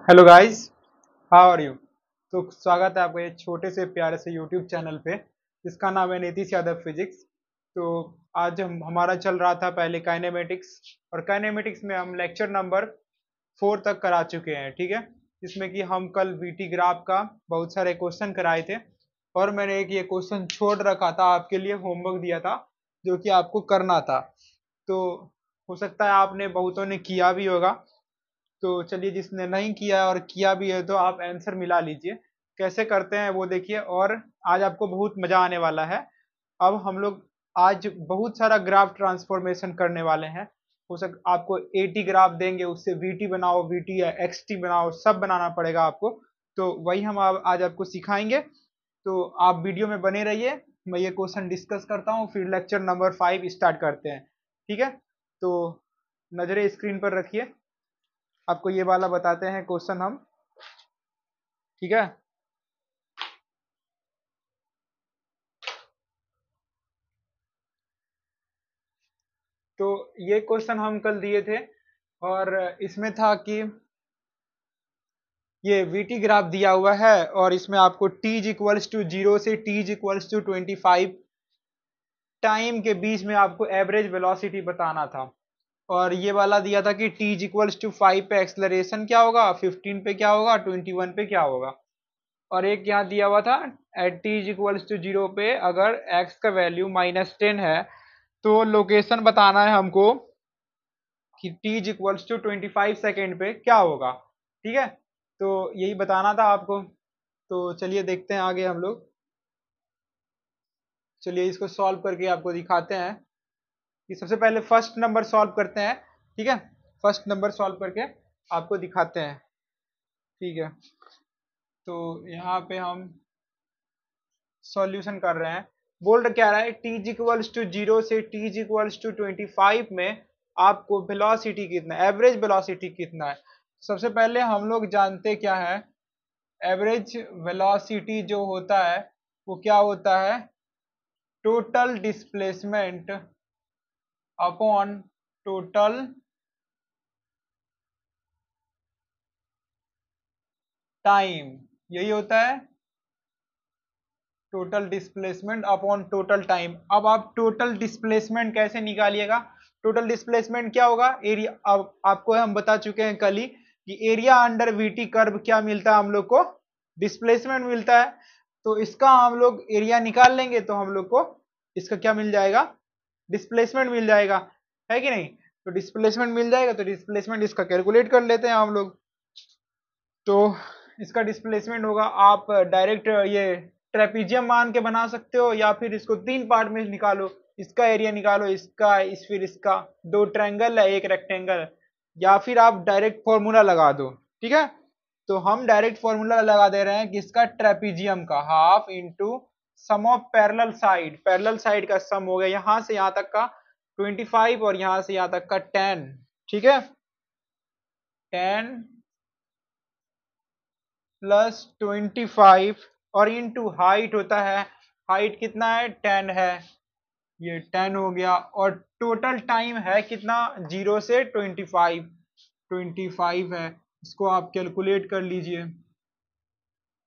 Hello guys, how are you. तो स्वागत है आपका ये छोटे से प्यारे से यूट्यूब चैनल पे जिसका नाम है नीतीश यादव फिजिक्स। तो आज हमारा चल रहा था पहले काइनेमेटिक्स, और काइनेमेटिक्स में हम लेक्चर नंबर 4 तक करा चुके हैं, ठीक है। जिसमें कि हम कल वीटी ग्राफ का बहुत सारे क्वेश्चन कराए थे, और मैंने एक ये क्वेश्चन छोड़ रखा था, आपके लिए होमवर्क दिया था जो कि आपको करना था। तो हो सकता है आपने बहुतों ने किया भी होगा। तो चलिए, जिसने नहीं किया और किया भी है तो आप आंसर मिला लीजिए। कैसे करते हैं वो देखिए, और आज आपको बहुत मजा आने वाला है। अब हम लोग आज बहुत सारा ग्राफ ट्रांसफॉर्मेशन करने वाले हैं। हो सक आपको एटी ग्राफ देंगे, उससे वीटी बनाओ, वीटी या एक्सटी बनाओ, सब बनाना पड़ेगा आपको। तो वही हम आज आपको सिखाएंगे। तो आप वीडियो में बने रहिए, मैं ये क्वेश्चन डिस्कस करता हूँ, फिर लेक्चर नंबर 5 स्टार्ट करते हैं, ठीक है। तो नजरें स्क्रीन पर रखिए, आपको ये वाला बताते हैं क्वेश्चन हम, ठीक है। तो ये क्वेश्चन हम कल दिए थे, और इसमें था कि ये वीटी ग्राफ दिया हुआ है, और इसमें आपको t इक्वल्स टू 0 से t इक्वल्स टू 25 टाइम के बीच में आपको एवरेज वेलोसिटी बताना था। और ये वाला दिया था कि t इक्वल्स टू 5 पे एक्सलरेशन क्या होगा, 15 पे क्या होगा, 21 पे क्या होगा। और एक यहाँ दिया हुआ था एट t इक्वल्स टू 0 पे अगर x का वैल्यू -10 है तो लोकेशन बताना है हमको कि t इक्वल्स टू 25 सेकेंड पे क्या होगा, ठीक है। तो यही बताना था आपको। तो चलिए देखते हैं आगे हम लोग। चलिए इसको सॉल्व करके आपको दिखाते हैं कि सबसे पहले फर्स्ट नंबर सॉल्व करते हैं, ठीक है। फर्स्ट नंबर सॉल्व करके आपको दिखाते हैं, ठीक है। तो यहाँ पे हम सॉल्यूशन कर रहे हैं। बोल क्या रहा है, t इक्वल्स टू 0 से t इक्वल्स टू 25 में आपको वेलोसिटी कितना, एवरेज वेलोसिटी कितना है। सबसे पहले हम लोग जानते क्या है, एवरेज वेलोसिटी जो होता है वो क्या होता है, total displacement upon total time, यही होता है total displacement upon total time. अब आप टोटल डिस्प्लेसमेंट कैसे निकालिएगा, टोटल डिस्प्लेसमेंट क्या होगा, एरिया। अब आपको हम बता चुके हैं कल ही कि एरिया अंडर वीटी कर्व क्या मिलता है हम लोग को, डिस्प्लेसमेंट मिलता है। तो इसका हम लोग एरिया निकाल लेंगे तो हम लोग को इसका क्या मिल जाएगा, डिस्प्लेसमेंट मिल जाएगा, है कि नहीं। तो डिस्प्लेसमेंट मिल जाएगा, तो डिस्प्लेसमेंट इसका कैलकुलेट कर लेते हैं हम लोग। तो इसका डिस्प्लेसमेंट होगा, आप डायरेक्ट ये ट्रेपीजियम मान के बना सकते हो, या फिर इसको 3 पार्ट में निकालो, इसका एरिया निकालो, इसका फिर इसका। दो ट्रायंगल है, एक रेक्टेंगल, या फिर आप डायरेक्ट फॉर्मूला लगा दो, ठीक है। तो हम डायरेक्ट फॉर्मूला लगा दे रहे हैं कि इसका ट्रेपीजियम का half into sum of parallel side का सम हो गया यहां से यहां तक का 25, और यहां से यहां तक का 10, ठीक है। 10 प्लस 25, और इंटू हाइट होता है, हाइट कितना है, 10 है, ये 10 हो गया। और टोटल टाइम है कितना, 0 से 25 है। इसको आप कैलकुलेट कर लीजिए,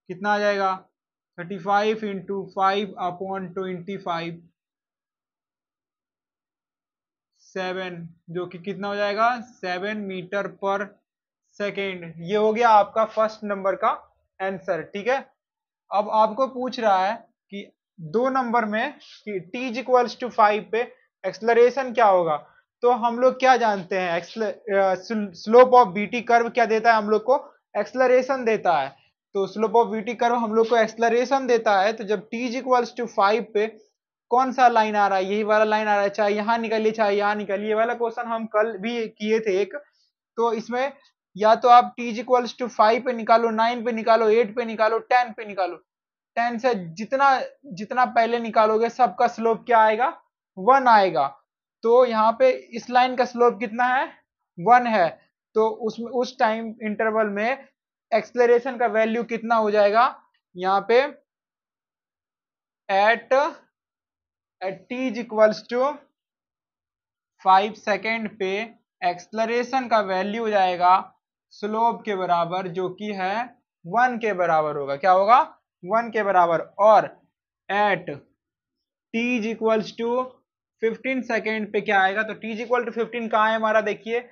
कितना आ जाएगा, 35 इंटू 5 अपॉन 25, 7, जो कि कितना हो जाएगा, 7 मीटर पर सेकेंड। ये हो गया आपका फर्स्ट नंबर का आंसर, ठीक है। अब आपको पूछ रहा है कि 2 नंबर में कि t इक्वल्स टू 5 पे एक्सलरेशन क्या होगा। तो हम लोग क्या जानते हैं, स्लोप ऑफ बीटी कर्व क्या देता है हम लोग को, एक्सलरेशन देता है। तो स्लोप ऑफ बीटी कर्व हम लोग को एक्सलरेशन देता है, तो जब t इक्वल्स टू 5 पे कौन सा लाइन आ रहा है, यही वाला लाइन आ रहा है, चाहे यहाँ निकलिए चाहे यहाँ निकलिए। ये वाला क्वेश्चन हम कल भी किए थे एक। तो इसमें या तो आप t इक्वल्स टू 5 पे निकालो, 9 पे निकालो, 8 पे निकालो, 10 पे निकालो। 10 से जितना जितना पहले निकालोगे सबका स्लोप क्या आएगा, 1 आएगा। तो यहाँ पे इस लाइन का स्लोप कितना है, 1 है। तो उसमें उस टाइम इंटरवल में एक्सलेरेशन का वैल्यू कितना हो जाएगा, यहाँ पे at t equals to 5 second पे एक्सलरेशन का वैल्यू हो जाएगा स्लोप के बराबर, जो कि है 1 के बराबर होगा। क्या होगा? 1 के बराबर। और at t is equals to 15 second पे क्या आएगा? तो t इज इक्वल टू 15 कहाँ है हमारा? देखिए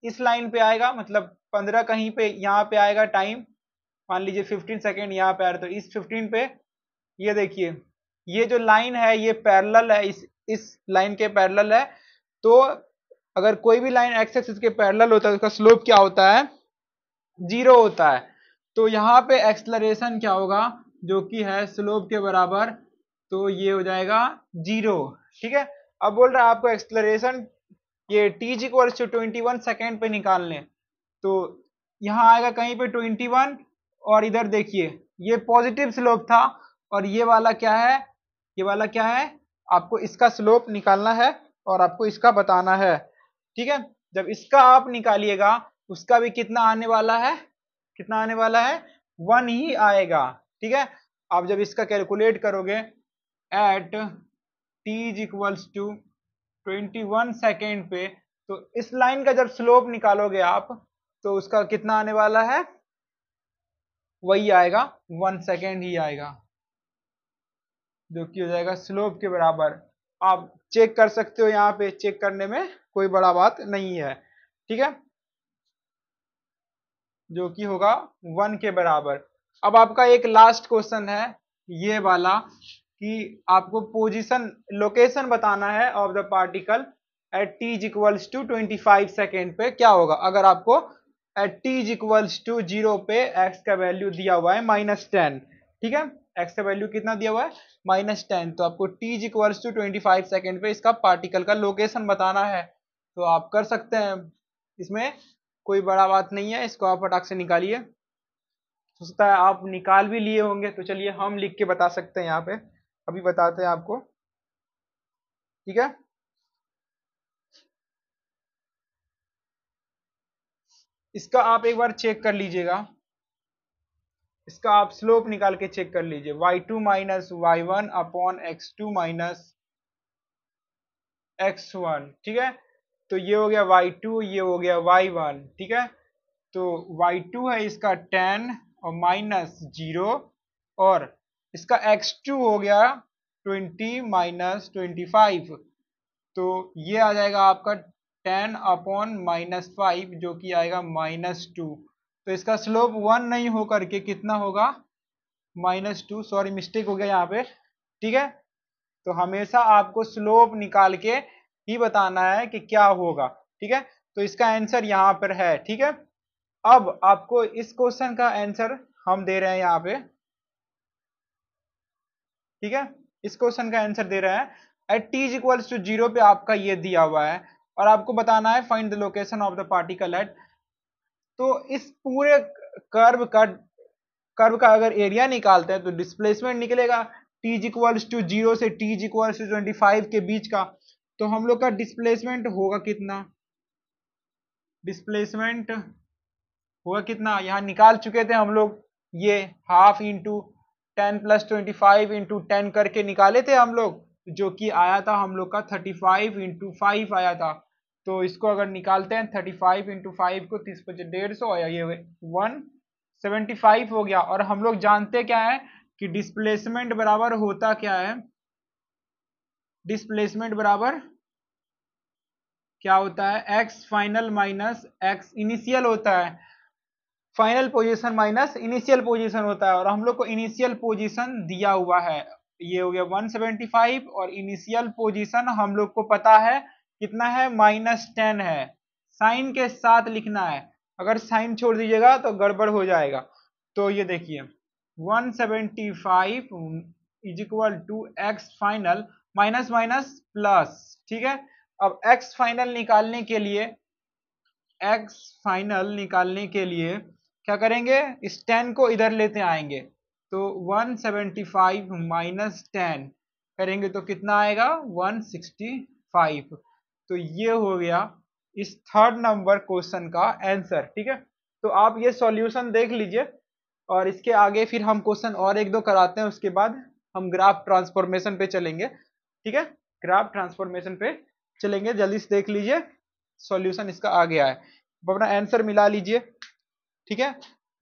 इस लाइन पे आएगा, मतलब 15 कहीं पे यहाँ पे आएगा टाइम। मान लीजिए 15 सेकेंड यहाँ पे आ रहा है, तो इस 15 पे ये देखिए, ये जो लाइन है ये पैरेलल है, इस लाइन के पैरेलल है। तो अगर कोई भी लाइन एक्स एक्सिस के पैरेलल होता है, उसका स्लोप क्या होता है? 0 होता है। तो यहाँ पे एक्सलरेशन क्या होगा? जो कि है स्लोप के बराबर, तो ये हो जाएगा 0। ठीक है। अब बोल रहा है आपको एक्सलरेशन ये t इक्वल टू 21 सेकेंड पे निकालने। तो यहाँ आएगा कहीं पे 21, और इधर देखिए ये पॉजिटिव स्लोप था, और ये वाला क्या है? ये वाला क्या है? आपको इसका स्लोप निकालना है और आपको इसका बताना है। ठीक है। जब इसका आप निकालिएगा, उसका भी कितना आने वाला है? कितना आने वाला है? 1 ही आएगा। ठीक है। आप जब इसका कैलकुलेट करोगे at t equals to 21 second पे, तो इस लाइन का जब स्लोप निकालोगे आप, तो उसका कितना आने वाला है? वही आएगा, 1 सेकेंड ही आएगा, जो कि हो जाएगा स्लोप के बराबर। आप चेक कर सकते हो, यहाँ पे चेक करने में कोई बड़ा बात नहीं है। ठीक है। जो कि होगा 1 के बराबर। अब आपका एक लास्ट क्वेश्चन है ये वाला, कि आपको पोजीशन लोकेशन बताना है of the particle at t equals to 25 second पे। क्या होगा अगर आपको एट t इक्वल्स टू 0 पे x का वैल्यू दिया हुआ है -10? ठीक है। x का वैल्यू कितना दिया हुआ है? -10। तो आपको t इक्वल्स टू 25 सेकेंड पे इसका पार्टिकल का लोकेशन बताना है। तो आप कर सकते हैं, इसमें कोई बड़ा बात नहीं है, इसको आप फटाक से निकालिए। हो सकता है आप निकाल भी लिए होंगे, तो चलिए हम लिख के बता सकते हैं यहाँ पे। अभी बताते हैं आपको। ठीक है। इसका आप एक बार चेक कर लीजिएगा, इसका आप स्लोप निकाल के चेक कर लीजिए। y2 minus y1 upon x2 minus x1। ठीक है। तो ये हो गया y2, ये हो गया y1। ठीक है। तो y2 है इसका 10 और माइनस 0, और इसका x2 हो गया 20 माइनस 25। तो ये आ जाएगा आपका 10 अपॉन -5, जो कि आएगा -2। तो इसका स्लोप 1 नहीं हो करके कितना होगा? -2। सॉरी, मिस्टेक हो गया यहाँ पे। ठीक है। तो हमेशा आपको स्लोप निकाल के ही बताना है कि क्या होगा। ठीक है। तो इसका आंसर यहाँ पर है। ठीक है। अब आपको इस क्वेश्चन का आंसर हम दे रहे हैं यहाँ पे। ठीक है। इस क्वेश्चन का आंसर दे रहे हैं एट t इक्वल्स टू 0 पे आपका ये दिया हुआ है, और आपको बताना है find the location of the particle eight. तो इस पूरे कर्व का अगर एरिया निकालते हैं तो डिस्प्लेसमेंट निकलेगा t इक्वल्स टू 0 से t इक्वल्स टू 25 के बीच का। तो हम लोग का डिस्प्लेसमेंट होगा कितना? डिस्प्लेसमेंट होगा कितना? यहाँ निकाल चुके थे हम लोग, ये हाफ इंटू 10 प्लस 25 इंटू 10 करके निकाले थे हम लोग, जो कि आया था हम लोग का 35 इंटू 5 आया था। तो इसको अगर निकालते हैं 35 इंटू 5 को, 30 पचे 150, ये 175 हो गया। और हम लोग जानते क्या है कि डिस्प्लेसमेंट बराबर होता क्या है? डिस्प्लेसमेंट बराबर क्या होता है? X final minus x initial होता है। Final position minus initial position होता है, और हम लोग को इनिशियल पोजीशन दिया हुआ है, ये हो गया 175, और इनिशियल पोजीशन हम लोग को पता है कितना है? -10 है। साइन के साथ लिखना है, अगर साइन छोड़ दीजिएगा तो गड़बड़ हो जाएगा। तो ये देखिए 175 is equal to x final minus minus plus. ठीक है। अब एक्स फाइनल निकालने के लिए, एक्स फाइनल निकालने के लिए क्या करेंगे? इस 10 को इधर लेते आएंगे, तो 175 माइनस 10 करेंगे तो कितना आएगा? 165। तो ये हो गया इस थर्ड नंबर क्वेश्चन का आंसर। ठीक है। तो आप ये सॉल्यूशन देख लीजिए, और इसके आगे फिर हम क्वेश्चन और एक दो कराते हैं, उसके बाद हम ग्राफ ट्रांसफॉर्मेशन पे चलेंगे। ठीक है। ग्राफ ट्रांसफॉर्मेशन पे चलेंगे, जल्दी से देख लीजिए, सॉल्यूशन इसका आ गया है। अपना आंसर मिला लीजिए, ठीक है।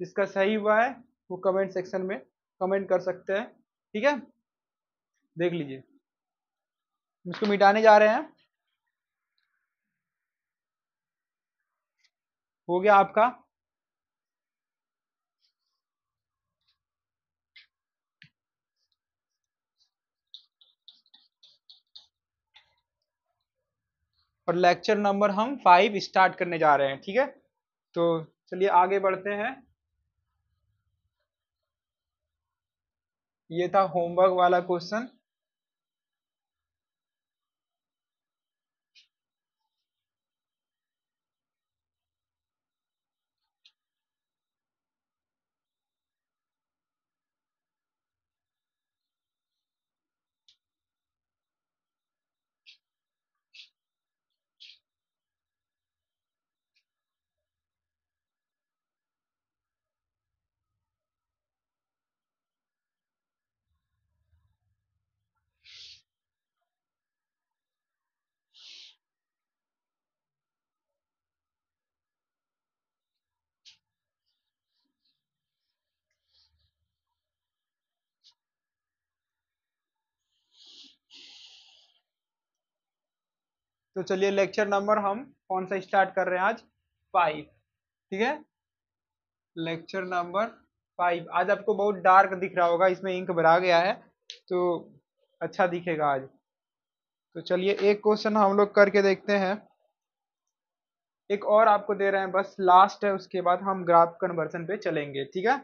जिसका सही हुआ है वो कमेंट सेक्शन में कमेंट कर सकते हैं, ठीक है। देख लीजिए, इसको मिटाने जा रहे हैं। हो गया आपका। और लेक्चर नंबर हम 5 स्टार्ट करने जा रहे हैं, ठीक है। तो चलिए आगे बढ़ते हैं। ये था होमवर्क वाला क्वेश्चन। तो चलिए लेक्चर नंबर हम कौन सा स्टार्ट कर रहे हैं आज? 5, ठीक है। Lecture number 5। आज आपको बहुत डार्क दिख रहा होगा, इसमें इंक भरा गया है तो अच्छा दिखेगा आज। तो चलिए एक क्वेश्चन हम लोग करके देखते हैं। एक और आपको दे रहे हैं, बस लास्ट है, उसके बाद हम ग्राफ कन्वर्सन पे चलेंगे, ठीक है।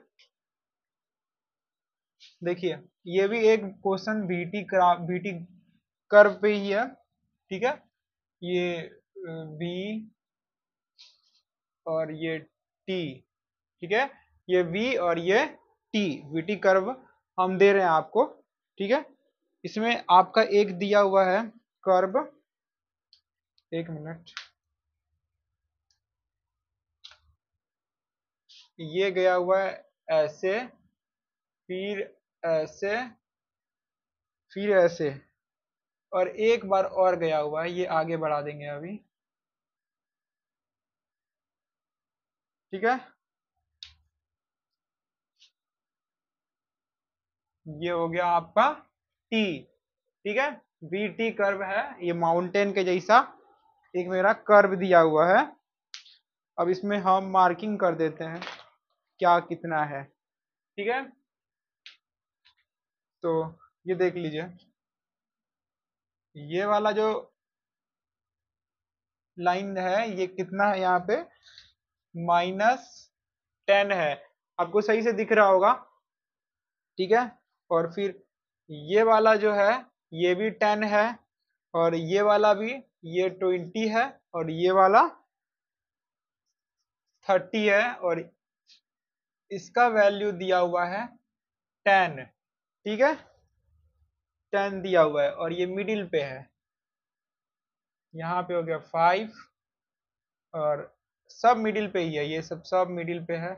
देखिए ये भी एक क्वेश्चन बीटी कर्व पे ही है, ठीक है। ये बी और ये टी, ठीक है। ये वी और ये टी, वीटी कर्व हम दे रहे हैं आपको, ठीक है। इसमें आपका एक दिया हुआ है कर्व, एक मिनट, ये गया हुआ है ऐसे, फिर ऐसे, फिर ऐसे, और एक बार और गया हुआ है, ये आगे बढ़ा देंगे अभी, ठीक है। ये हो गया आपका टी, ठीक है। वी टी कर्व है, ये माउंटेन के जैसा एक मेरा कर्व दिया हुआ है। अब इसमें हम मार्किंग कर देते हैं क्या कितना है, ठीक है। तो ये देख लीजिए, ये वाला जो लाइन है ये कितना है यहाँ पे, -10 है, आपको सही से दिख रहा होगा, ठीक है। और फिर ये वाला जो है ये भी 10 है, और ये वाला भी, ये 20 है, और ये वाला 30 है, और इसका वैल्यू दिया हुआ है 10, ठीक है। 10 दिया हुआ है और ये मिडिल पे है, यहाँ पे हो गया 5, और सब मिडिल पे ही है, ये सब मिडिल पे है।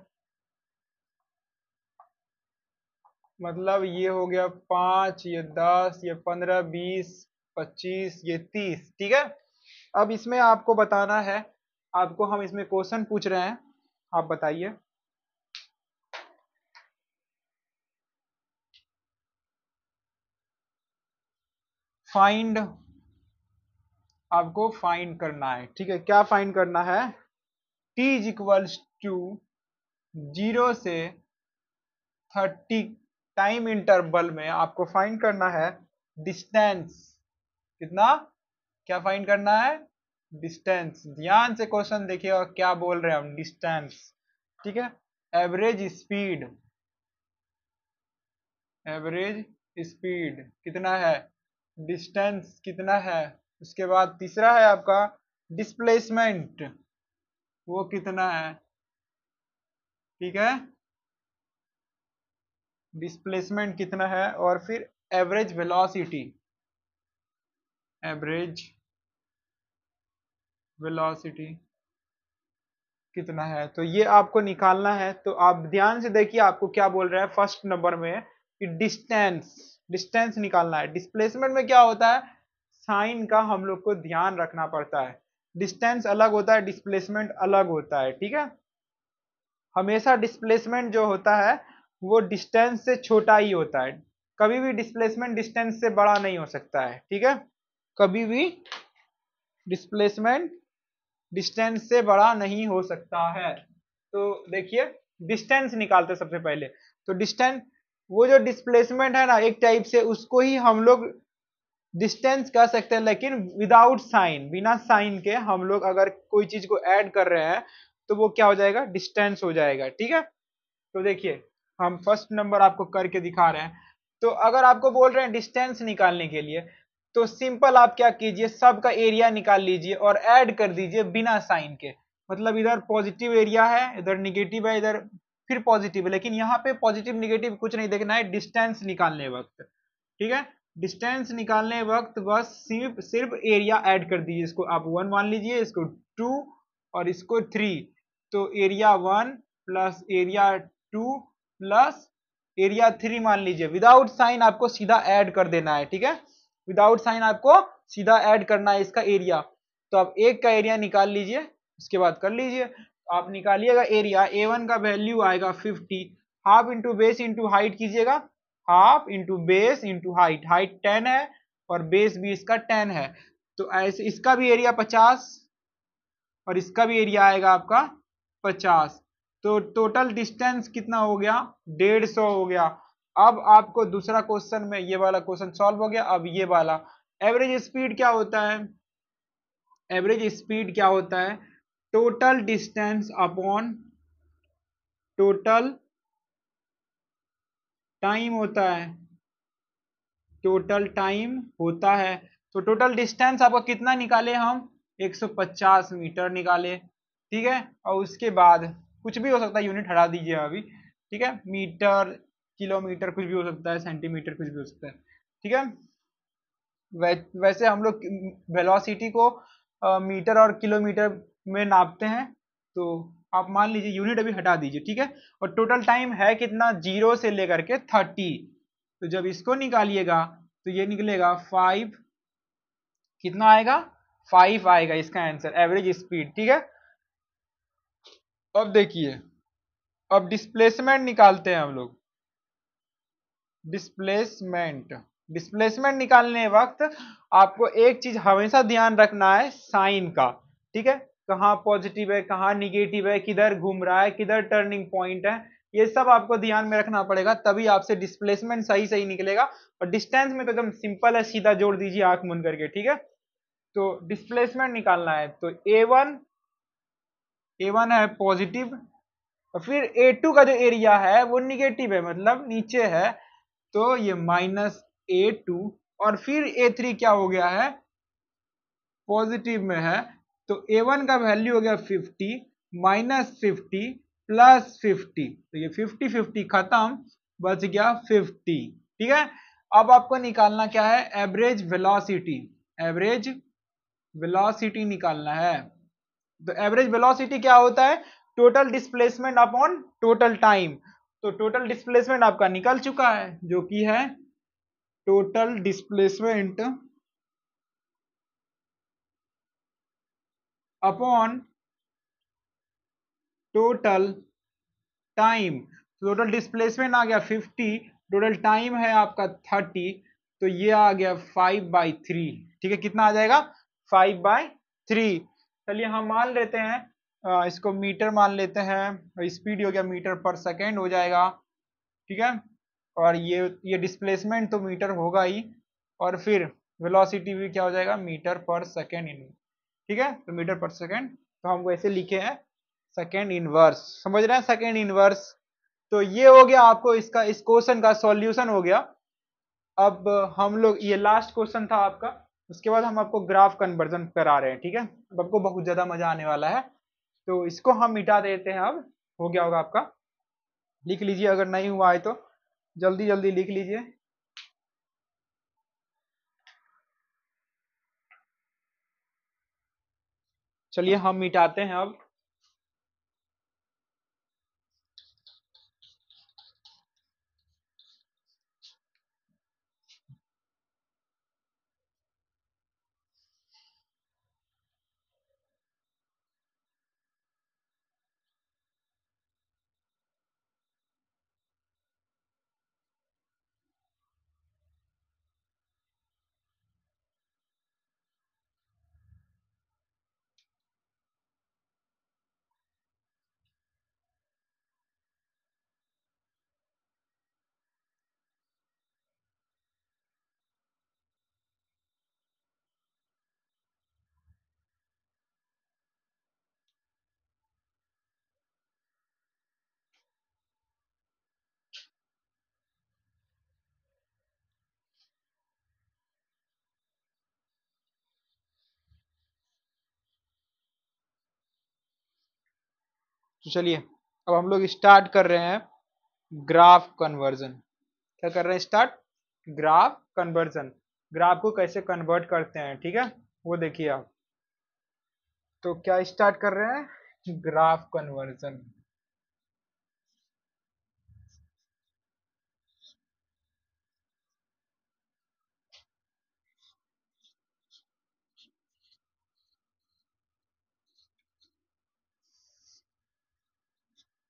मतलब ये हो गया 5, ये 10, ये 15, 20, 25, ये 30, ठीक है। अब इसमें आपको बताना है, आपको हम इसमें क्वेश्चन पूछ रहे हैं, आप बताइए। फाइंड, आपको फाइंड करना है, ठीक है। क्या फाइंड करना है? t इज इक्वल्स टू 0 से 30 टाइम इंटरवल में आपको फाइंड करना है डिस्टेंस। कितना? क्या फाइंड करना है? डिस्टेंस। ध्यान से क्वेश्चन देखिए और क्या बोल रहे हैं हम, डिस्टेंस, ठीक है। एवरेज स्पीड, एवरेज स्पीड कितना है, डिस्टेंस कितना है, उसके बाद तीसरा है आपका डिस्प्लेसमेंट, वो कितना है, ठीक है। डिस्प्लेसमेंट कितना है, और फिर एवरेज वेलोसिटी, एवरेज वेलोसिटी कितना है, तो ये आपको निकालना है। तो आप ध्यान से देखिए आपको क्या बोल रहा है फर्स्ट नंबर में कि डिस्टेंस, डिस्टेंस निकालना है। डिस्प्लेसमेंट में क्या होता है, साइन का हम लोग को ध्यान रखना पड़ता है। डिस्टेंस अलग होता है, डिस्प्लेसमेंट अलग होता है, ठीक है। हमेशा डिस्प्लेसमेंट जो होता है वो डिस्टेंस से छोटा ही होता है, कभी भी डिस्प्लेसमेंट डिस्टेंस से बड़ा नहीं हो सकता है, ठीक है। कभी भी डिस्प्लेसमेंट डिस्टेंस से बड़ा नहीं हो सकता है। तो देखिए डिस्टेंस निकालते हैं सबसे पहले। तो डिस्टेंस, वो जो डिस्प्लेसमेंट है ना एक टाइप से, उसको ही हम लोग डिस्टेंस कह सकते हैं, लेकिन विदाउट साइन, बिना साइन के हम लोग अगर कोई चीज को ऐड कर रहे हैं तो वो क्या हो जाएगा, डिस्टेंस हो जाएगा, ठीक है। तो देखिए हम फर्स्ट नंबर आपको करके दिखा रहे हैं। तो अगर आपको बोल रहे हैं डिस्टेंस निकालने के लिए, तो सिंपल आप क्या कीजिए, सबका एरिया निकाल लीजिए और ऐड कर दीजिए बिना साइन के। मतलब इधर पॉजिटिव एरिया है, इधर निगेटिव है, इधर फिर पॉजिटिव है, लेकिन यहाँ पे पॉजिटिव निगेटिव कुछ नहीं देखना है डिस्टेंस निकालने वक्त, ठीक है। डिस्टेंस निकालने वक्त बस सिर्फ सिर्फ एरिया ऐड कर दीजिए। इसको आप 1 मान लीजिए, इसको 2 और इसको 3। तो area 1 plus area 2 plus area 3 मान लीजिए। विदाउट साइन आपको सीधा ऐड कर देना है, ठीक है। विदाउट साइन आपको सीधा ऐड करना है इसका एरिया। तो आप एक का एरिया निकाल लीजिए, उसके बाद कर लीजिए। आप निकालिएगा एरिया, A1 का वैल्यू आएगा 50, half into base into height कीजिएगा, half into base into height, height 10 है और बेस भी इसका 10 है। तो ऐसे इसका भी एरिया 50 और इसका भी एरिया आएगा आपका 50। तो टोटल डिस्टेंस कितना हो गया, 150 हो गया। अब आपको दूसरा क्वेश्चन में ये वाला क्वेश्चन सॉल्व हो गया। अब ये वाला एवरेज स्पीड क्या होता है, एवरेज स्पीड क्या होता है, total distance upon total time होता है, टोटल टाइम होता है। तो टोटल डिस्टेंस आपका कितना निकाले हम, 150 मीटर निकाले, ठीक है। और उसके बाद कुछ भी हो सकता है, यूनिट हटा दीजिए अभी, ठीक है। मीटर, किलोमीटर कुछ भी हो सकता है, सेंटीमीटर कुछ भी हो सकता है, ठीक है। वैसे हम लोग वेलोसिटी को मीटर और किलोमीटर में नापते हैं। तो आप मान लीजिए यूनिट अभी हटा दीजिए, ठीक है। और टोटल टाइम है कितना, 0 से लेकर के 30। तो जब इसको निकालिएगा तो ये निकलेगा 5, कितना आएगा, 5 आएगा इसका आंसर, एवरेज स्पीड, ठीक है। अब देखिए, अब डिस्प्लेसमेंट निकालते हैं हम लोग। डिस्प्लेसमेंट, डिस्प्लेसमेंट निकालने वक्त आपको एक चीज हमेशा ध्यान रखना है, साइन का, ठीक है। कहाँ पॉजिटिव है, कहाँ निगेटिव है, किधर घूम रहा है, किधर टर्निंग पॉइंट है, ये सब आपको ध्यान में रखना पड़ेगा, तभी आपसे डिस्प्लेसमेंट सही सही निकलेगा। और डिस्टेंस में तो एकदम सिंपल है, सीधा जोड़ दीजिए आंख बंद करके, ठीक है। तो डिस्प्लेसमेंट निकालना है तो ए वन है पॉजिटिव, और फिर A2 का जो एरिया है वो निगेटिव है, मतलब नीचे है, तो ये -A2। और फिर A3 क्या हो गया है, पॉजिटिव में है। तो A1 का वैल्यू हो गया 50, -50 +50, तो ये 50-50 खत्म, बच गया 50, ठीक है। अब आपको निकालना क्या है, एवरेज वेलोसिटी, एवरेज वेलोसिटी निकालना है। तो एवरेज वेलोसिटी क्या होता है, total displacement upon total time. तो टोटल डिस्प्लेसमेंट आपका निकल चुका है, जो कि है total displacement upon total time. Total displacement आ गया 50, टोटल टाइम है आपका 30, तो ये आ गया 5/3, ठीक है। कितना आ जाएगा, 5/3। चलिए हम मान लेते हैं, इसको मीटर मान लेते हैं, स्पीड हो गया मीटर पर सेकेंड हो जाएगा, ठीक है। और ये डिस्प्लेसमेंट तो मीटर होगा ही, और फिर वेलोसिटी भी क्या हो जाएगा, मीटर पर सेकेंड इन, ठीक है। तो मीटर पर सेकेंड, तो हम वैसे लिखे हैं सेकेंड इनवर्स, समझ रहे हैं, सेकेंड इनवर्स। तो ये हो गया आपको इसका, इस क्वेश्चन का सॉल्यूशन हो गया। अब हम लोग, ये लास्ट क्वेश्चन था आपका, उसके बाद हम आपको ग्राफ कन्वर्जन करा रहे हैं, ठीक है। अब आपको बहुत ज्यादा मजा आने वाला है, तो इसको हम मिटा देते हैं। अब हो गया होगा आपका, लिख लीजिए, अगर नहीं हुआ है तो जल्दी जल्दी लिख लीजिए। चलिए हम मिटाते हैं अब। तो चलिए अब हम लोग स्टार्ट कर रहे हैं ग्राफ कन्वर्जन। क्या कर रहे हैं स्टार्ट? Graph conversion. ग्राफ को कैसे कन्वर्ट करते हैं, ठीक है, वो देखिए आप। तो क्या स्टार्ट कर रहे हैं? Graph conversion.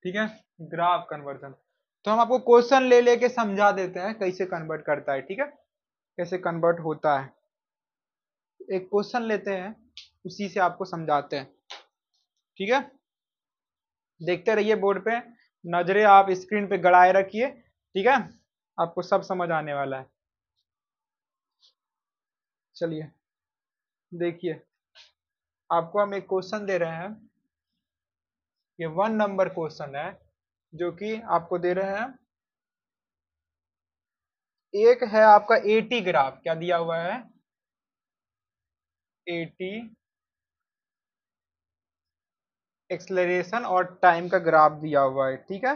ठीक है, ग्राफ कन्वर्जन। तो हम आपको क्वेश्चन ले लेके समझा देते हैं कैसे कन्वर्ट करता है, ठीक है, कैसे कन्वर्ट होता है। एक क्वेश्चन लेते हैं, उसी से आपको समझाते हैं, ठीक है। देखते रहिए बोर्ड पे, नजरें आप स्क्रीन पे गड़ाए रखिए, ठीक है, आपको सब समझ आने वाला है। चलिए देखिए, आपको हम एक क्वेश्चन दे रहे हैं, ये 1 नंबर क्वेश्चन है जो कि आपको दे रहे हैं। एक है आपका 80 ग्राफ, क्या दिया हुआ है? 80 एक्सलरेशन और टाइम का ग्राफ दिया हुआ है, ठीक है।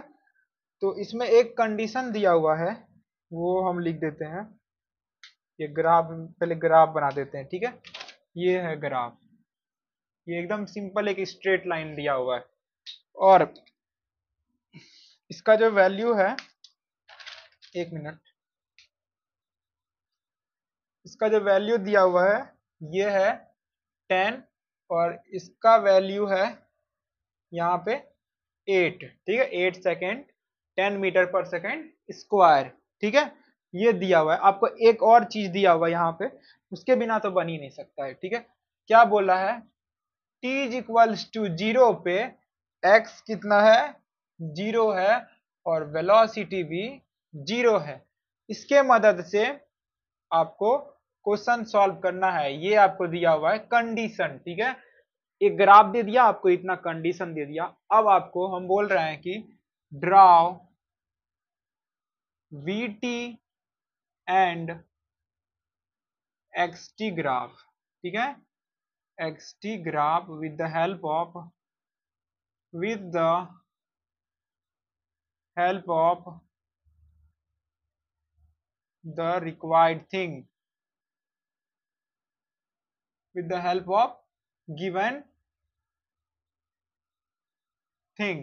तो इसमें एक कंडीशन दिया हुआ है, वो हम लिख देते हैं। ये ग्राफ, पहले ग्राफ बना देते हैं, ठीक है। ये है ग्राफ, ये एकदम सिंपल एक स्ट्रेट लाइन दिया हुआ है, और इसका जो वैल्यू है, 1 मिनट, इसका जो वैल्यू दिया हुआ है ये है 10, और इसका वैल्यू है यहाँ पे 8, ठीक है, 8 सेकेंड 10 मीटर पर सेकेंड स्क्वायर, ठीक है। ये दिया हुआ है आपको। एक और चीज दिया हुआ है यहाँ पे, उसके बिना तो बन ही नहीं सकता है, ठीक है। क्या बोला है? t इज इक्वल्स टू 0 पे x कितना है? 0 है, और वेलोसिटी भी 0 है। इसके मदद से आपको क्वेश्चन सॉल्व करना है। ये आपको दिया हुआ है कंडीशन, ठीक है। एक ग्राफ दे दिया आपको, इतना कंडीशन दे दिया। अब आपको हम बोल रहे हैं कि draw VT and XT graph, ठीक है, XT graph with the help of the required thing, with the help of given thing,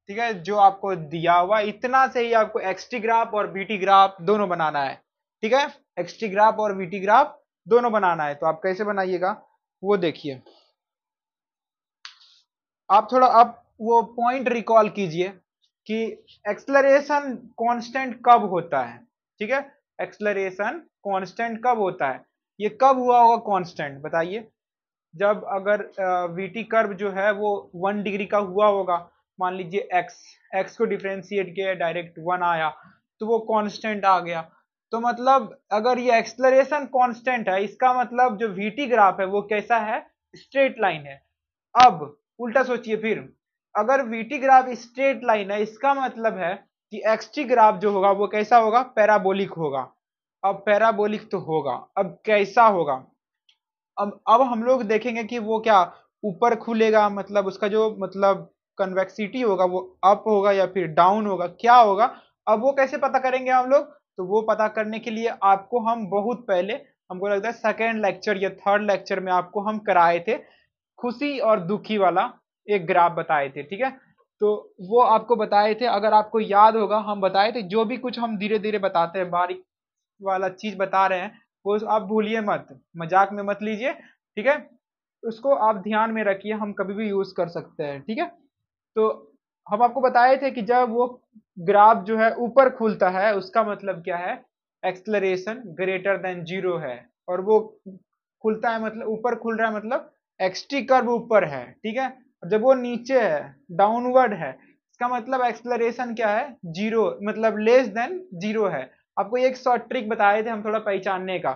ठीक है। जो आपको दिया हुआ इतना से ही आपको XT ग्राफ और VT ग्राफ दोनों बनाना है, ठीक है। XT ग्राफ और VT ग्राफ दोनों बनाना है। तो आप कैसे बनाइएगा वो देखिए। आप थोड़ा अब वो पॉइंट रिकॉल कीजिए कि एक्सलरेशन कांस्टेंट कब होता है, ठीक है। एक्सलरेशन कांस्टेंट कब होता है? ये कब हुआ होगा कांस्टेंट, बताइए। जब अगर वीटी कर्व जो है वो 1 डिग्री का हुआ होगा, मान लीजिए एक्स को डिफरेंशिएट किया, डायरेक्ट 1 आया, तो वो कांस्टेंट आ गया। तो मतलब अगर ये एक्सलरेशन कांस्टेंट है, इसका मतलब जो वीटी ग्राफ है वो कैसा है? स्ट्रेट लाइन है। अब उल्टा सोचिए फिर, अगर वीटी ग्राफ स्ट्रेट लाइन है, इसका मतलब है कि एक्सटी ग्राफ जो होगा वो कैसा होगा? पैराबोलिक होगा। अब पैराबोलिक तो होगा, अब कैसा होगा? अब हम लोग देखेंगे कि वो क्या ऊपर खुलेगा, मतलब उसका जो मतलब कन्वेक्सिटी होगा वो अप होगा या फिर डाउन होगा, क्या होगा? अब वो कैसे पता करेंगे हम लोग? तो वो पता करने के लिए आपको हम बहुत पहले, हमको लगता है सेकेंड लेक्चर या थर्ड लेक्चर में आपको हम कराए थे, खुशी और दुखी वाला एक ग्राफ बताए थे, ठीक है। तो वो आपको बताए थे, अगर आपको याद होगा, हम बताए थे। जो भी कुछ हम धीरे धीरे बताते हैं, बारीक वाला चीज बता रहे हैं, वो आप भूलिए मत, मजाक में मत लीजिए, ठीक है। उसको आप ध्यान में रखिए, हम कभी भी यूज कर सकते हैं, ठीक है। तो हम आपको बताए थे कि जब वो ग्राफ जो है ऊपर खुलता है, उसका मतलब क्या है? एक्सलरेशन ग्रेटर देन 0 है। और वो खुलता है मतलब ऊपर खुल रहा है, मतलब एक्सटी कर्व ऊपर है, ठीक है। जब वो नीचे है, डाउनवर्ड है, इसका मतलब एक्सलरेशन क्या है? 0, मतलब लेस देन 0 है। आपको एक शॉर्ट ट्रिक बताए थे हम थोड़ा पहचानने का।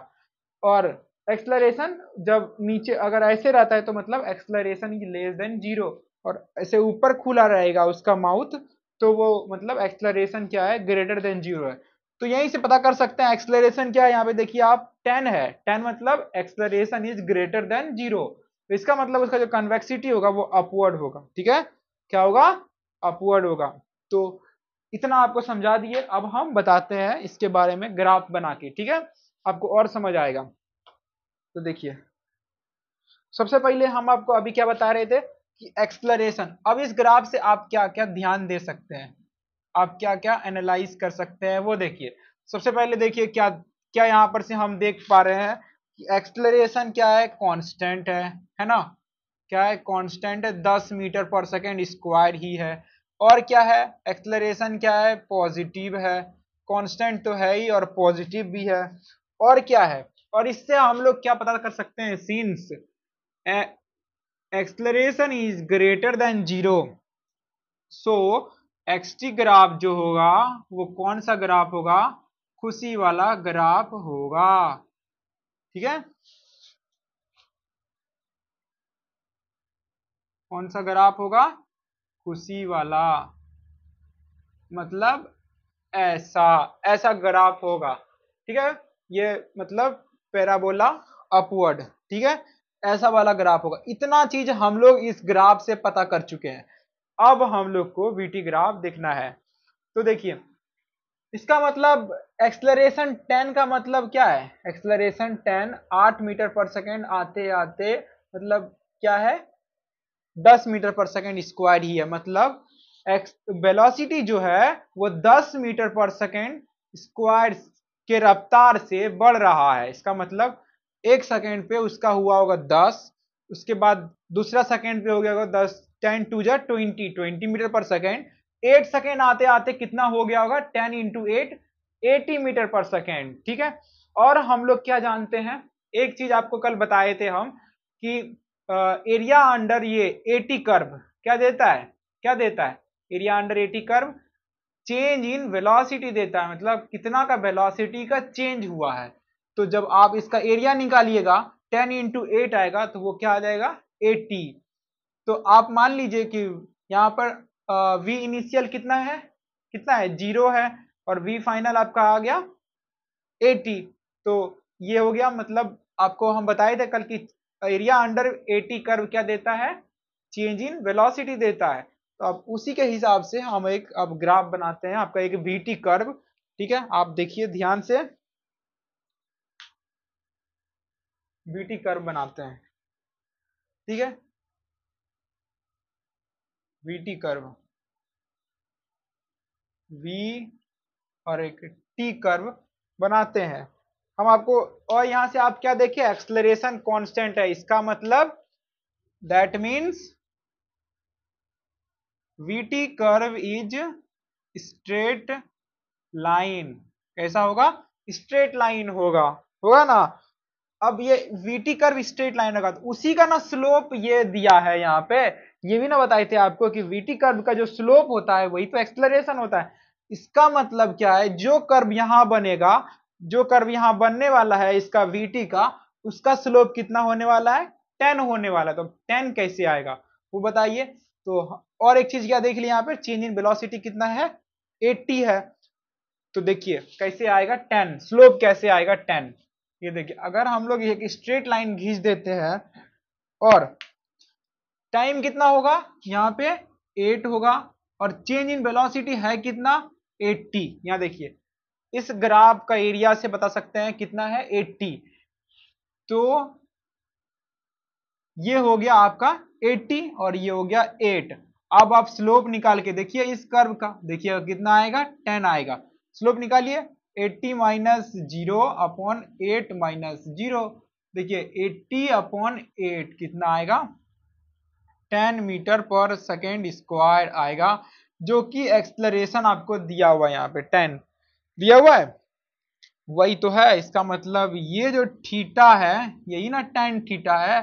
और एक्सलरेशन जब नीचे अगर ऐसे रहता है तो मतलब एक्सलरेशन इज लेस देन 0, और ऐसे ऊपर खुला रहेगा उसका माउथ, तो वो मतलब एक्सलरेशन क्या है? ग्रेटर देन 0 है। तो यहीं से पता कर सकते हैं एक्सलरेशन क्या है। यहाँ पे देखिए आप, 10 है, 10 मतलब एक्सलरेशन इज ग्रेटर देन 0। तो इसका मतलब उसका जो कन्वेक्सिटी होगा वो अपवर्ड होगा, ठीक है, क्या होगा, अपवर्ड होगा। तो इतना आपको समझा दिए, अब हम बताते हैं इसके बारे में ग्राफ बना के, ठीक है, आपको और समझ आएगा। तो देखिए सबसे पहले हम आपको अभी क्या बता रहे थे कि एक्सप्लोरेशन। अब इस ग्राफ से आप क्या क्या ध्यान दे सकते हैं, आप क्या क्या एनालाइज कर सकते हैं वो देखिए। सबसे पहले देखिए क्या क्या यहाँ पर से हम देख पा रहे हैं कि एक्सप्लोरेशन क्या है, कांस्टेंट है ना, क्या है, कांस्टेंट है, 10 मीटर पर सेकेंड स्क्वायर ही है। और क्या है, एक्सप्लोरेशन क्या है, पॉजिटिव है, कांस्टेंट तो है ही और पॉजिटिव भी है। और क्या है, और इससे हम लोग क्या पता कर सकते हैं, since exploration is greater than 0, so XT graph जो होगा वो कौन सा ग्राफ होगा, खुशी वाला ग्राफ होगा, ठीक है। कौन सा ग्राफ होगा, खुशी वाला, मतलब ऐसा ऐसा ग्राफ होगा, ठीक है। ये मतलब पैराबोला अपवर्ड, ठीक है, ऐसा वाला ग्राफ होगा। इतना चीज हम लोग इस ग्राफ से पता कर चुके हैं। अब हम लोग को वीटी ग्राफ देखना है। तो देखिए इसका मतलब एक्सलरेशन 10 का मतलब क्या है, एक्सलरेशन 10 8 मीटर पर सेकेंड आते आते मतलब क्या है, 10 मीटर पर सेकेंड स्क्वायर ही है। मतलब वेलोसिटी जो है वो 10 मीटर पर सेकेंड स्क्वायर के रफ्तार से बढ़ रहा है। इसका मतलब एक सेकेंड पे उसका हुआ होगा 10, उसके बाद दूसरा सेकेंड पे हो गया होगा 10, 10 टू जा 20 मीटर पर सेकेंड। 8 सेकेंड आते आते कितना हो गया होगा, 10 इंटू 8 80 मीटर पर सेकेंड, ठीक है। और हम लोग क्या जानते हैं, एक चीज आपको कल बताए थे हम कि एरिया अंडर ये 80 कर्व क्या देता है, क्या देता है, area under 80 curve change in velocity देता है, मतलब कितना का वेलोसिटी का चेंज हुआ है। तो जब आप इसका एरिया निकालिएगा 10 इंटू 8 आएगा तो वो क्या आ जाएगा 80। तो आप मान लीजिए कि यहाँ पर वी इनिशियल कितना है, कितना है 0 है, और वी फाइनल आपका आ गया 80। तो ये हो गया, मतलब आपको हम बताए थे कल की एरिया अंडर 80 कर्व क्या देता है, चेंज इन वेलोसिटी देता है। तो अब उसी के हिसाब से हम एक अब ग्राफ बनाते हैं, आपका एक वीटी कर्व, ठीक है। आप देखिए ध्यान से, वीटी कर्व बनाते हैं, ठीक है, वीटी कर्व, वी और एक टी कर्व बनाते हैं हम आपको। और यहां से आप क्या देखिए, एक्सलरेशन कांस्टेंट है, इसका मतलब that means VT curve is straight line. कैसा होगा, स्ट्रेट लाइन होगा, होगा ना। अब ये वीटी कर्व स्ट्रेट लाइन होगा, तो उसी का ना स्लोप ये दिया है यहाँ पे। ये भी ना बताए थे आपको कि वीटी कर्व का जो स्लोप होता है वही तो एक्सलरेशन होता है। इसका मतलब क्या है, जो कर्व यहाँ बनेगा, जो कर्व यहाँ बनने वाला है इसका वीटी का, उसका स्लोप कितना होने वाला है, 10 होने वाला है। तो 10 कैसे आएगा वो बताइए। तो और एक चीज क्या देख लिया, यहाँ पे चेंज इन वेलोसिटी कितना है, 80 है। तो देखिए कैसे आएगा 10, स्लोप कैसे आएगा 10। ये देखिए अगर हम लोग एक स्ट्रेट लाइन खींच देते हैं और टाइम कितना होगा यहाँ पे 8 होगा, और चेंज इन वेलोसिटी है कितना 80। यहाँ देखिए इस ग्राफ का एरिया से बता सकते हैं कितना है 80। तो ये हो गया आपका 80 और ये हो गया 8। अब आप स्लोप निकाल के देखिए इस कर्व का, देखिए कितना आएगा 10 आएगा। स्लोप निकालिए 80 माइनस 0 अपॉन 8 माइनस 0। देखिए 80 अपॉन 8 कितना आएगा, 10 मीटर पर सेकेंड स्क्वायर आएगा, जो कि एक्सलरेशन आपको दिया हुआ है, यहाँ पे 10 दिया हुआ है, वही तो है। इसका मतलब ये जो थीटा है यही ना tan थीटा है,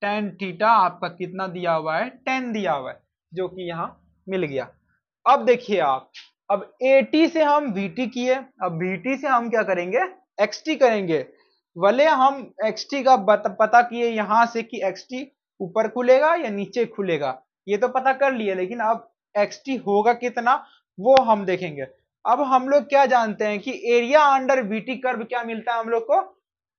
tan थीटा आपका कितना दिया हुआ है, 10 दिया हुआ है, जो कि यहाँ मिल गया। अब देखिए आप, अब 80 से हम VT किए, अब VT से हम क्या करेंगे, XT करेंगे। भले हम XT का पता किए यहाँ से कि XT ऊपर खुलेगा या नीचे खुलेगा, ये तो पता कर लिए, लेकिन अब XT होगा कितना वो हम देखेंगे। अब हम लोग क्या जानते हैं कि एरिया अंडर VT कर्व क्या मिलता है हम लोग को,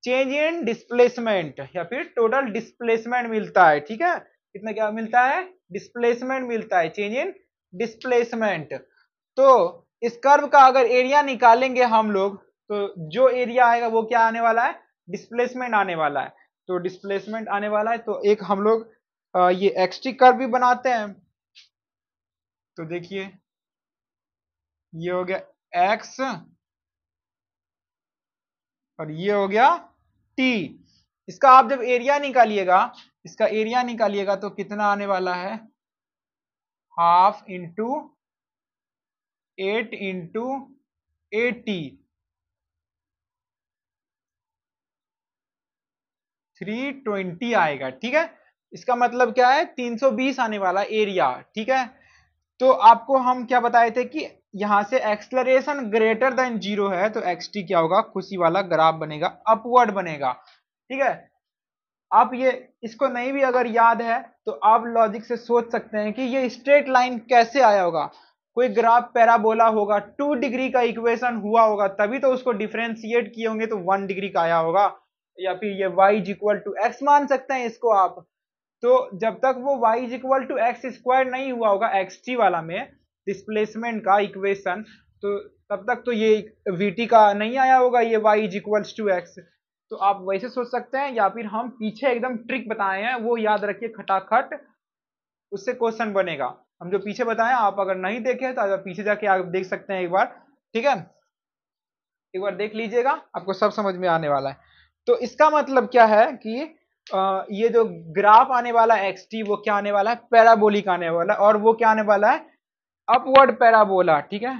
चेंज इन डिस्प्लेसमेंट या फिर टोटल डिस्प्लेसमेंट मिलता है, ठीक है। कितना क्या मिलता है, डिस्प्लेसमेंट मिलता है, चेंज इन डिस्प्लेसमेंट। तो इस कर्व का अगर एरिया निकालेंगे हम लोग, तो जो एरिया आएगा वो क्या आने वाला है, डिस्प्लेसमेंट आने वाला है। तो डिस्प्लेसमेंट आने वाला है, तो एक हम लोग ये एक्सटी कर्व भी बनाते हैं। तो देखिए ये हो गया एक्स और ये हो गया टी। इसका आप जब एरिया निकालिएगा, इसका एरिया निकालिएगा तो कितना आने वाला है, हाफ इंटू 8 इंटू 80, 320 आएगा, ठीक है। इसका मतलब क्या है, 320 आने वाला एरिया, ठीक है। तो आपको हम क्या बताए थे कि यहां से एक्सलरेशन ग्रेटर देन जीरो है, तो एक्स टी क्या होगा, खुशी वाला ग्राफ बनेगा, अपवर्ड बनेगा, ठीक है। आप ये इसको नहीं भी अगर याद है तो आप लॉजिक से सोच सकते हैं कि ये स्ट्रेट लाइन कैसे आया होगा। कोई ग्राफ पैराबोला होगा, 2 डिग्री का इक्वेशन हुआ होगा, तभी तो उसको डिफरेंशिएट किए होंगे तो 1 डिग्री का आया होगा। या फिर ये y is equal to x मान सकते हैं इसको आप। तो जब तक वो y is equal to x square नहीं हुआ होगा एक्स टी वाला में डिस्प्लेसमेंट का इक्वेशन, तो तब तक तो ये vt का नहीं आया होगा ये y is equal to x. तो आप वैसे सोच सकते हैं, या फिर हम पीछे एकदम ट्रिक बताए हैं वो याद रखिए खटाखट, उससे क्वेश्चन बनेगा। हम जो पीछे बताए आप अगर नहीं देखे तो पीछे जाके आप देख सकते हैं एक बार, ठीक है। एक बार देख लीजिएगा, आपको सब समझ में आने वाला है। तो इसका मतलब क्या है कि ये जो ग्राफ आने वाला है एक्स टी, वो क्या आने वाला है, पैराबोलिक आने वाला है, और वो क्या आने वाला है, अपवर्ड पैराबोला, ठीक है।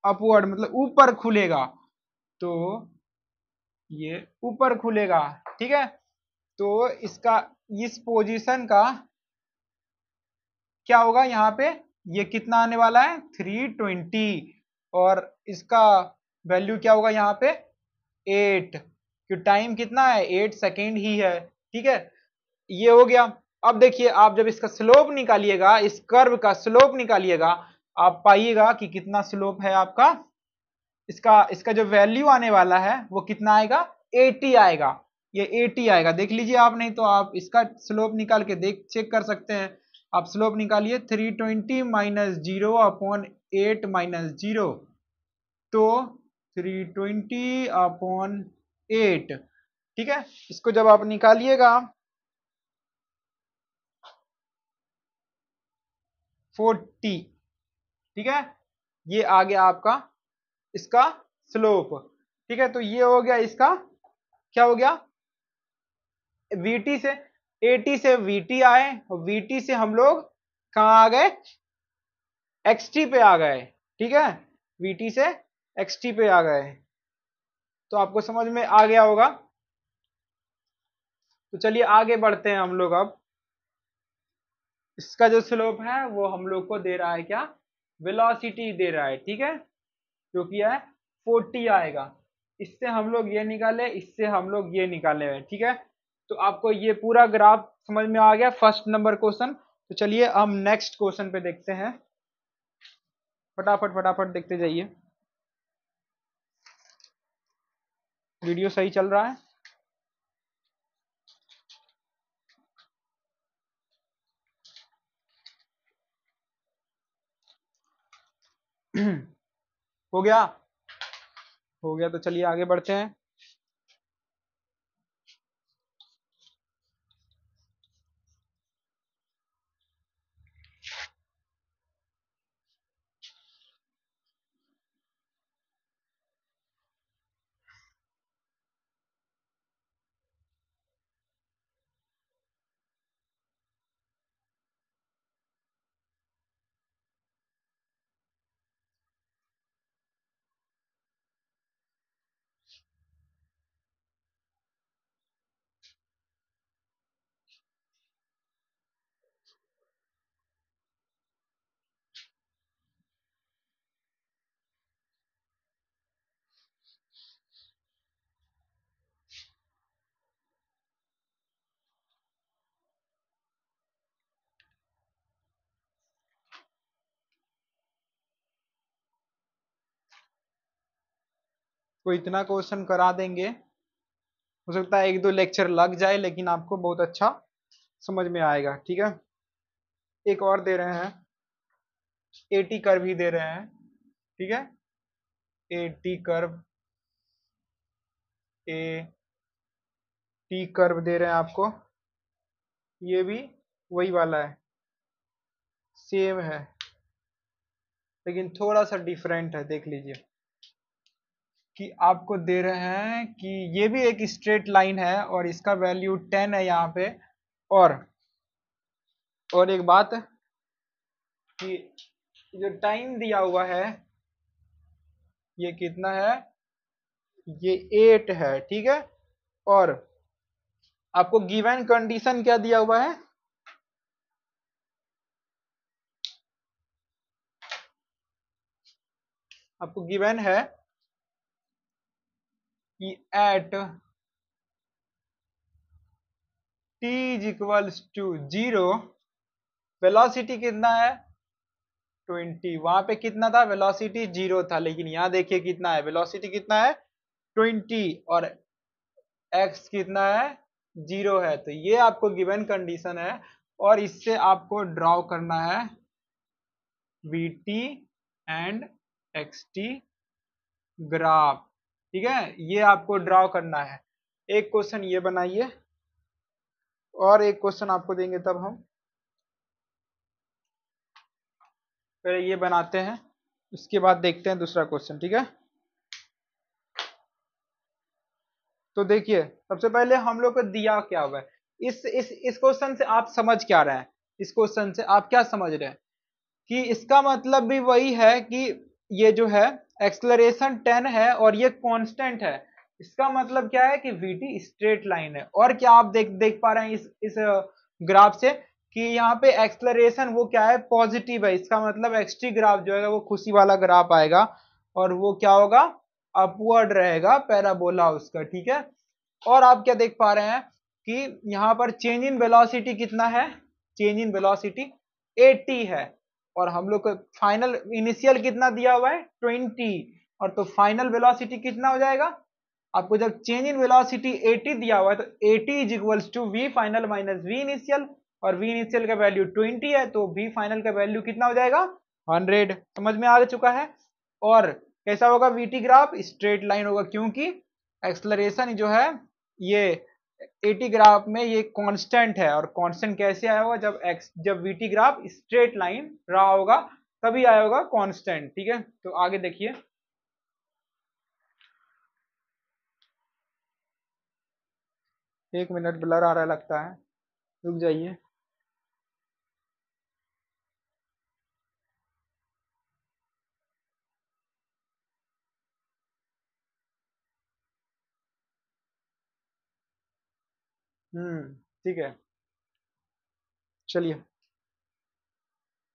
अपवर्ड मतलब ऊपर खुलेगा, तो ये ऊपर खुलेगा, ठीक है। तो इसका इस पोजीशन का क्या होगा यहाँ पे, ये कितना आने वाला है, 320, और इसका वैल्यू क्या होगा यहाँ पे, 8, कि टाइम कितना है, 8 सेकेंड ही है, ठीक है। ये हो गया। अब देखिए आप जब इसका स्लोप निकालिएगा, इस कर्व का स्लोप निकालिएगा, आप पाइएगा कि कितना स्लोप है आपका, इसका इसका जो वैल्यू आने वाला है वो कितना आएगा, 80 आएगा। ये 80 आएगा, देख लीजिए आप, नहीं तो आप इसका स्लोप निकाल के देख चेक कर सकते हैं। आप स्लोप निकालिए, 320 माइनस 0 अपॉन 8 माइनस 0, तो 320 अपॉन 8, ठीक है। इसको जब आप निकालिएगा 40, ठीक है। ये आ गया आपका इसका स्लोप, ठीक है। तो ये हो गया इसका, क्या हो गया, VT से 80 से VT आए, और VT से हम लोग कहाँ आ गए, XT पे आ गए, ठीक है। VT से XT पे आ गए, तो आपको समझ में आ गया होगा। तो चलिए आगे बढ़ते हैं हम लोग अब। इसका जो स्लोप है वो हम लोग को दे रहा है क्या, वेलोसिटी दे रहा है, ठीक है, जो कि है 40 आएगा। इससे हम लोग ये निकाले, इससे हम लोग ये निकाले हैं, ठीक है। तो आपको ये पूरा ग्राफ समझ में आ गया, फर्स्ट नंबर क्वेश्चन। तो चलिए हम नेक्स्ट क्वेश्चन पे देखते हैं, फटाफट फटाफट देखते जाइए, वीडियो सही चल रहा है। हो गया, हो गया, तो चलिए आगे बढ़ते हैं। तो इतना क्वेश्चन करा देंगे, हो सकता है 1-2 लेक्चर लग जाए, लेकिन आपको बहुत अच्छा समझ में आएगा। ठीक है, एक और दे रहे हैं, एटी कर्व ही दे रहे हैं। ठीक है, AT curve, A T curve दे रहे हैं आपको, ये भी वही वाला है, सेम है, लेकिन थोड़ा सा डिफरेंट है। देख लीजिए कि आपको दे रहे हैं कि ये भी एक स्ट्रेट लाइन है और इसका वैल्यू 10 है यहाँ पे। और एक बात कि जो टाइम दिया हुआ है ये कितना है, ये 8 है। ठीक है, और आपको गिवन कंडीशन क्या दिया हुआ है, आपको गिवन है कि at t is equals to 0 velocity कितना है 20। वहां पे कितना था, वेलोसिटी 0 था, लेकिन यहाँ देखिए कितना है, वेलोसिटी कितना है 20 और x कितना है 0 है। तो ये आपको गिवन कंडीशन है और इससे आपको ड्रॉ करना है vt एंड xt ग्राफ। ठीक है, ये आपको ड्रॉ करना है। एक क्वेश्चन ये बनाइए और एक क्वेश्चन आपको देंगे तब हम पहले ये बनाते हैं, उसके बाद देखते हैं दूसरा क्वेश्चन। ठीक है, तो देखिए सबसे पहले हम लोग को दिया क्या हुआ है, इस क्वेश्चन से आप समझ क्या रहे हैं, इस क्वेश्चन से आप क्या समझ रहे हैं कि इसका मतलब भी वही है कि ये जो है एक्सलरेशन 10 है और ये कांस्टेंट है। इसका मतलब क्या है कि vt स्ट्रेट लाइन है। और क्या आप देख पा रहे हैं इस ग्राफ से कि यहाँ पे एक्सलरेशन वो क्या है, पॉजिटिव है। इसका मतलब xt ग्राफ जो है वो खुशी वाला ग्राफ आएगा और वो क्या होगा, अपवर्ड रहेगा पैराबोला उसका। ठीक है, और आप क्या देख पा रहे हैं कि यहाँ पर चेंज इन वेलोसिटी कितना है, चेंज इन वेलोसिटी 80 है और हम लोग को फाइनल इनिशियल कितना दिया हुआ है 20, और तो फाइनल वेलोसिटी कितना हो जाएगा, आपको जब चेंज इन वेलोसिटी 80 दिया हुआ है तो 80 is equals to v final minus v initial, और वी इनिशियल का वैल्यू 20 है तो वी फाइनल का वैल्यू कितना हो जाएगा 100। समझ में आ चुका है। और कैसा होगा वीटी ग्राफ, स्ट्रेट लाइन होगा, क्योंकि एक्सलरेशन जो है ये 80 ग्राफ में ये कांस्टेंट है। और कांस्टेंट कैसे आया होगा, जब वीटी ग्राफ स्ट्रेट लाइन रहा होगा तभी आया होगा कांस्टेंट। ठीक है, तो आगे देखिए, एक मिनट ब्लर आ रहा लगता है, रुक जाइए। ठीक है, चलिए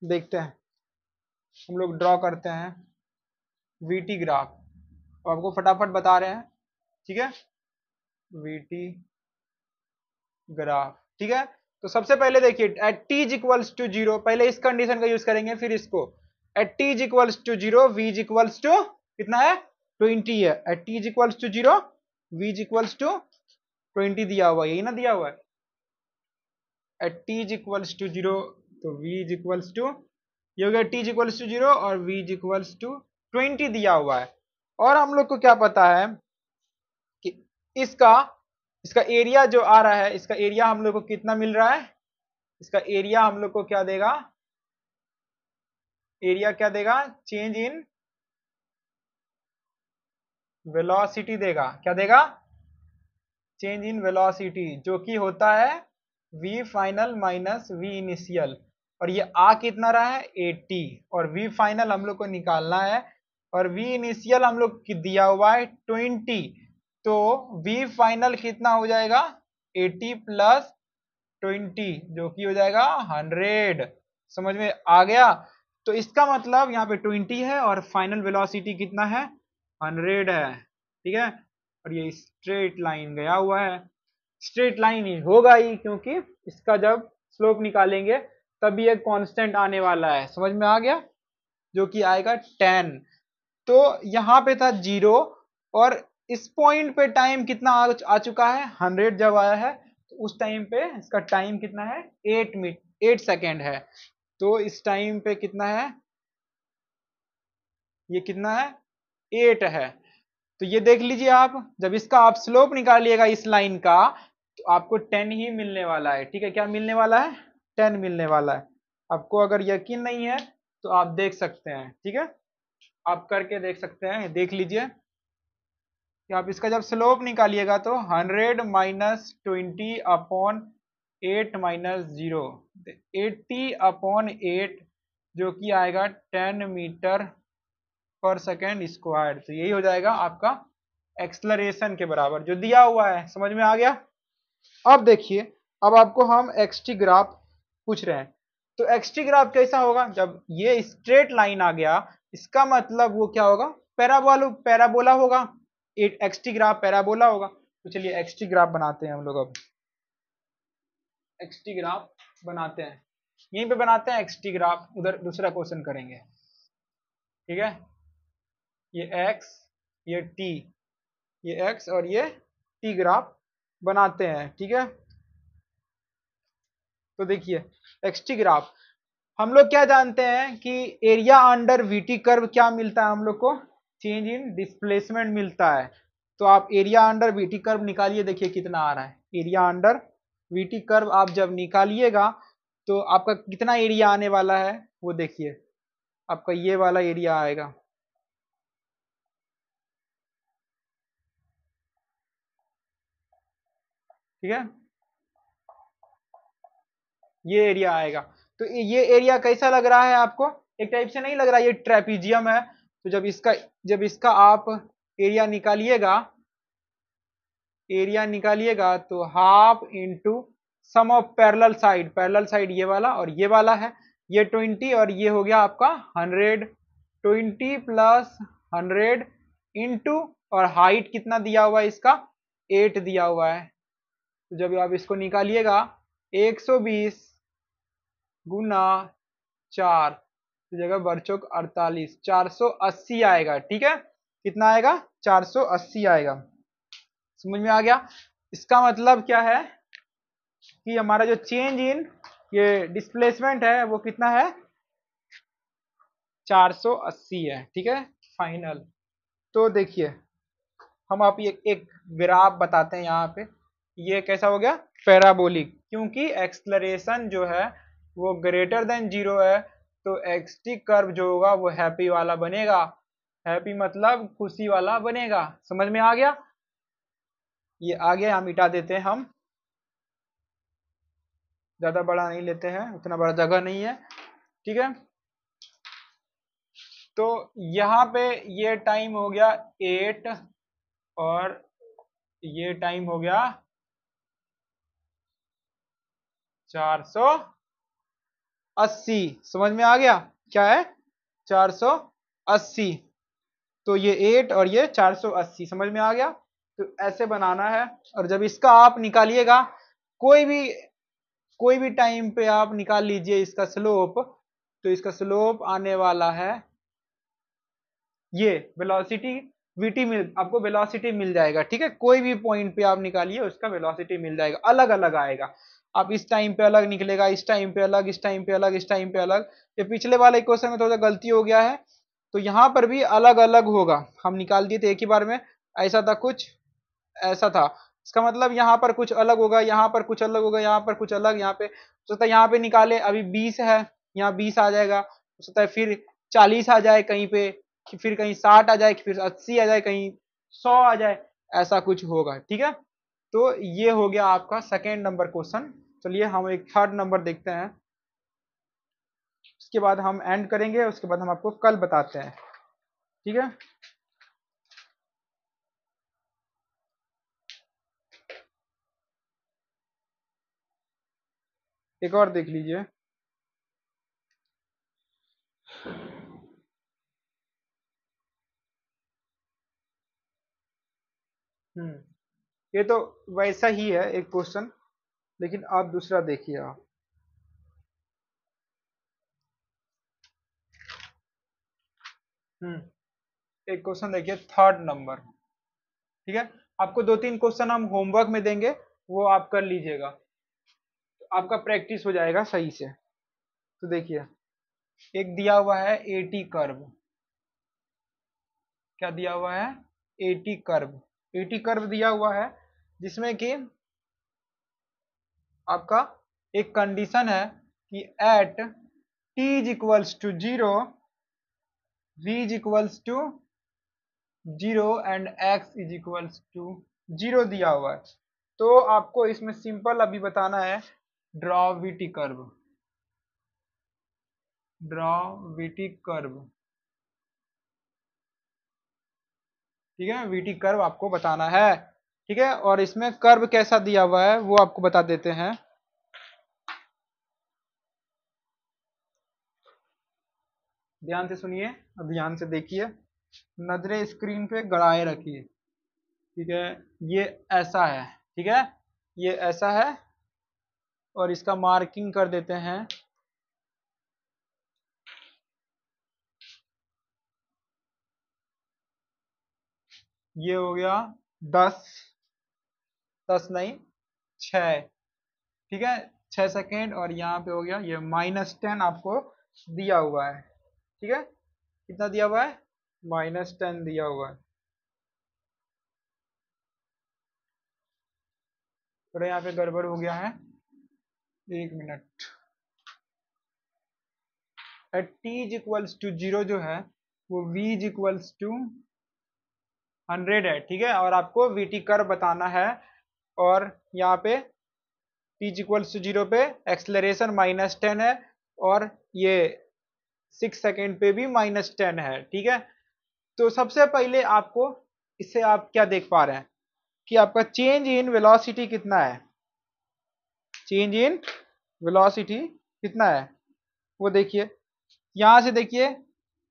देखते हैं, हम लोग ड्रॉ करते हैं वीटी ग्राफ, तो आपको फटाफट बता रहे हैं। ठीक है, वीटी ग्राफ। ठीक है, तो सबसे पहले देखिए at t is equals to 0, पहले इस कंडीशन का यूज करेंगे, फिर इसको at t is equals to 0 v is equals to कितना है 20 है। At t is equals to 0 v is equals to 20 दिया हुआ है, यही ना दिया हुआ है। At t is equals to 0 तो v इज इक्वल्स टू, ये हो गया t इज इक्वल्स टू 0 और v इज इक्वल्स टू 20 दिया हुआ है। और हम लोग को क्या पता है कि इसका इसका एरिया जो आ रहा है, इसका एरिया हम लोग को कितना मिल रहा है, इसका एरिया हम लोग को क्या देगा, एरिया क्या देगा, चेंज इन वेलोसिटी देगा। क्या देगा, चेंज इन वेलोसिटी, जो कि होता है v final minus v initial. और ये आ कितना रहा है 80 और v फाइनल हम लोग को निकालना है और v इनिशियल हम लोग की दिया हुआ है 20, तो v फाइनल कितना हो जाएगा 80 प्लस 20 जो कि हो जाएगा 100। समझ में आ गया। तो इसका मतलब यहाँ पे 20 है और फाइनल वेलोसिटी कितना है 100 है। ठीक है, और ये स्ट्रेट लाइन गया हुआ है, स्ट्रेट लाइन ही होगा ही, क्योंकि इसका जब स्लोप निकालेंगे तभी एक कांस्टेंट आने वाला है। समझ में आ गया, जो कि आएगा 10। तो यहाँ पे था 0 और इस पॉइंट पे टाइम कितना आ चुका है, 100 जब आया है तो उस टाइम पे इसका टाइम कितना है, 8 सेकेंड है। तो इस टाइम पे कितना है, ये कितना है, 8 है। तो ये देख लीजिए आप, जब इसका आप स्लोप निकालिएगा इस लाइन का तो आपको 10 ही मिलने वाला है। ठीक है, क्या मिलने वाला है, 10 मिलने वाला है। आपको अगर यकीन नहीं है तो आप देख सकते हैं, ठीक है, आप करके देख सकते हैं, देख लीजिए कि आप इसका जब स्लोप निकालिएगा तो 100 माइनस 20 अपॉन 8 माइनस 0, 80 अपॉन 8 जो कि आएगा 10 मीटर पर सेकेंड स्क्वायर। तो यही हो जाएगा आपका एक्सलरेशन के बराबर जो दिया हुआ है। समझ में आ गया। अब देखिए, अब आपको हम एक्सटी ग्राफ पूछ रहे हैं। तो एक्सटी ग्राफ कैसा होगा, जब ये स्ट्रेट लाइन आ गया इसका मतलब वो क्या होगा, पैराबोला होगा। एक्सटी ग्राफ पैराबोला होगा। तो चलिए एक्सटी ग्राफ बनाते हैं हम लोग। अब एक्सटी ग्राफ बनाते हैं, यहीं पे बनाते हैं एक्सटी ग्राफ, उधर दूसरा क्वेश्चन करेंगे। ठीक है, ये एक्स, ये टी, ये एक्स और ये टी ग्राफ बनाते हैं। ठीक है, तो देखिए एक्सटी ग्राफ, हम लोग क्या जानते हैं कि एरिया अंडर वीटी कर्व क्या मिलता है हम लोग को, चेंज इन डिस्प्लेसमेंट मिलता है। तो आप एरिया अंडर वीटी कर्व निकालिए, देखिए कितना आ रहा है। एरिया अंडर वीटी कर्व आप जब निकालिएगा तो आपका कितना एरिया आने वाला है वो देखिए, आपका ये वाला एरिया आएगा। ठीक है, ये एरिया आएगा। तो ये एरिया कैसा लग रहा है आपको, एक टाइप से नहीं लग रहा, ये ट्रेपीजियम है। तो जब इसका आप एरिया निकालिएगा तो half into sum of parallel side ये वाला और ये वाला है, ये 20 और ये हो गया आपका 100। 20 प्लस 100 इंटू, और हाइट कितना दिया हुआ है इसका, 8 दिया हुआ है। तो जब आप इसको निकालिएगा 120 गुना 4, तो जगह बरचौक 48, 480 आएगा। ठीक है, कितना आएगा, 480 आएगा। समझ में आ गया। इसका मतलब क्या है कि हमारा जो चेंज इन ये डिस्प्लेसमेंट है वो कितना है, 480 है। ठीक है, फाइनल। तो देखिए हम आप एक ग्राफ बताते हैं यहाँ पे, ये कैसा हो गया, पैराबोलिक, क्योंकि एक्सलरेशन जो है वो ग्रेटर देन 0 है। तो एक्सटी कर्व जो होगा वो हैप्पी वाला बनेगा। हैप्पी मतलब खुशी वाला बनेगा। समझ में आ गया। ये आगे हम मिटा देते हैं, हम ज्यादा बड़ा नहीं लेते हैं, उतना बड़ा जगह नहीं है। ठीक है, तो यहाँ पे ये टाइम हो गया 8 और ये टाइम हो गया 480। समझ में आ गया, क्या है, 480। तो ये 8 और ये 480, समझ में आ गया। तो ऐसे बनाना है। और जब इसका आप निकालिएगा, कोई भी कोई भी टाइम पे आप निकाल लीजिए इसका स्लोप, तो इसका स्लोप आने वाला है, ये वेलोसिटी वीटी मिल, आपको वेलोसिटी मिल जाएगा। ठीक है, कोई भी पॉइंट पे आप निकालिए उसका वेलोसिटी मिल जाएगा, अलग अलग आएगा। आप इस टाइम पे अलग निकलेगा, इस टाइम पे अलग, इस टाइम पे अलग, इस टाइम पे अलग। ये पिछले वाले क्वेश्चन में थोड़ा गलती हो गया है, तो यहाँ पर भी अलग अलग होगा। हम निकाल दिए थे एक ही बार में, ऐसा था कुछ, ऐसा था। इसका मतलब यहाँ पर कुछ अलग होगा, यहाँ पर कुछ अलग होगा, यहाँ पर कुछ अलग, यहाँ पे हो सकता है यहाँ पे निकाले अभी 20 है, यहाँ 20 आ जाएगा, हो सकता है फिर 40 आ जाए कहीं पे, फिर कहीं 60 आ जाए, फिर 80 आ जाए, कहीं 100 आ जाए, ऐसा कुछ होगा। ठीक है, तो ये हो गया आपका सेकेंड नंबर क्वेश्चन। चलिए हम एक थर्ड नंबर देखते हैं, उसके बाद हम एंड करेंगे, उसके बाद हम आपको कल बताते हैं। ठीक है, एक और देख लीजिए। ये तो वैसा ही है एक क्वेश्चन, लेकिन आप दूसरा देखिए। आप एक क्वेश्चन देखिए, थर्ड नंबर। ठीक है, आपको 2-3 क्वेश्चन हम होमवर्क में देंगे, वो आप कर लीजिएगा, तो आपका प्रैक्टिस हो जाएगा सही से। तो देखिए, एक दिया हुआ है एटी कर्व। क्या दिया हुआ है? AT curve. एटी कर्व दिया हुआ है, जिसमें कि आपका एक कंडीशन है कि at t is equals to 0, v is equals to 0 and x is equals to 0 दिया हुआ है। तो आपको इसमें सिंपल अभी बताना है, draw VT curve. Draw VT curve, ठीक है, वीटी कर्व आपको बताना है, ठीक है। और इसमें कर्व कैसा दिया हुआ है वो आपको बता देते हैं। ध्यान से सुनिए और ध्यान से देखिए, नजरें स्क्रीन पे गड़ाए रखिए, ठीक है। ये ऐसा है, ठीक है, ये ऐसा है, और इसका मार्किंग कर देते हैं। ये हो गया 10, 10 नहीं 6, ठीक है, 6 सेकेंड। और यहाँ पे हो गया ये -10 आपको दिया हुआ है, ठीक है। कितना दिया हुआ है? -10 दिया हुआ है। थोड़ा यहाँ पे गड़बड़ हो गया है, 1 minute. At t is equals to 0 जो है वो v इज इक्वल्स टू 100 है, ठीक है। और आपको वीटी कर्व बताना है, और यहाँ पे t इज इक्वल्स टू 0 पे एक्सलरेशन -10 है, और ये 6 सेकेंड पे भी -10 है, ठीक है। तो सबसे पहले आपको इससे आप क्या देख पा रहे हैं कि आपका चेंज इन वेलोसिटी कितना है। चेंज इन वेलोसिटी कितना है वो देखिए, यहां से देखिए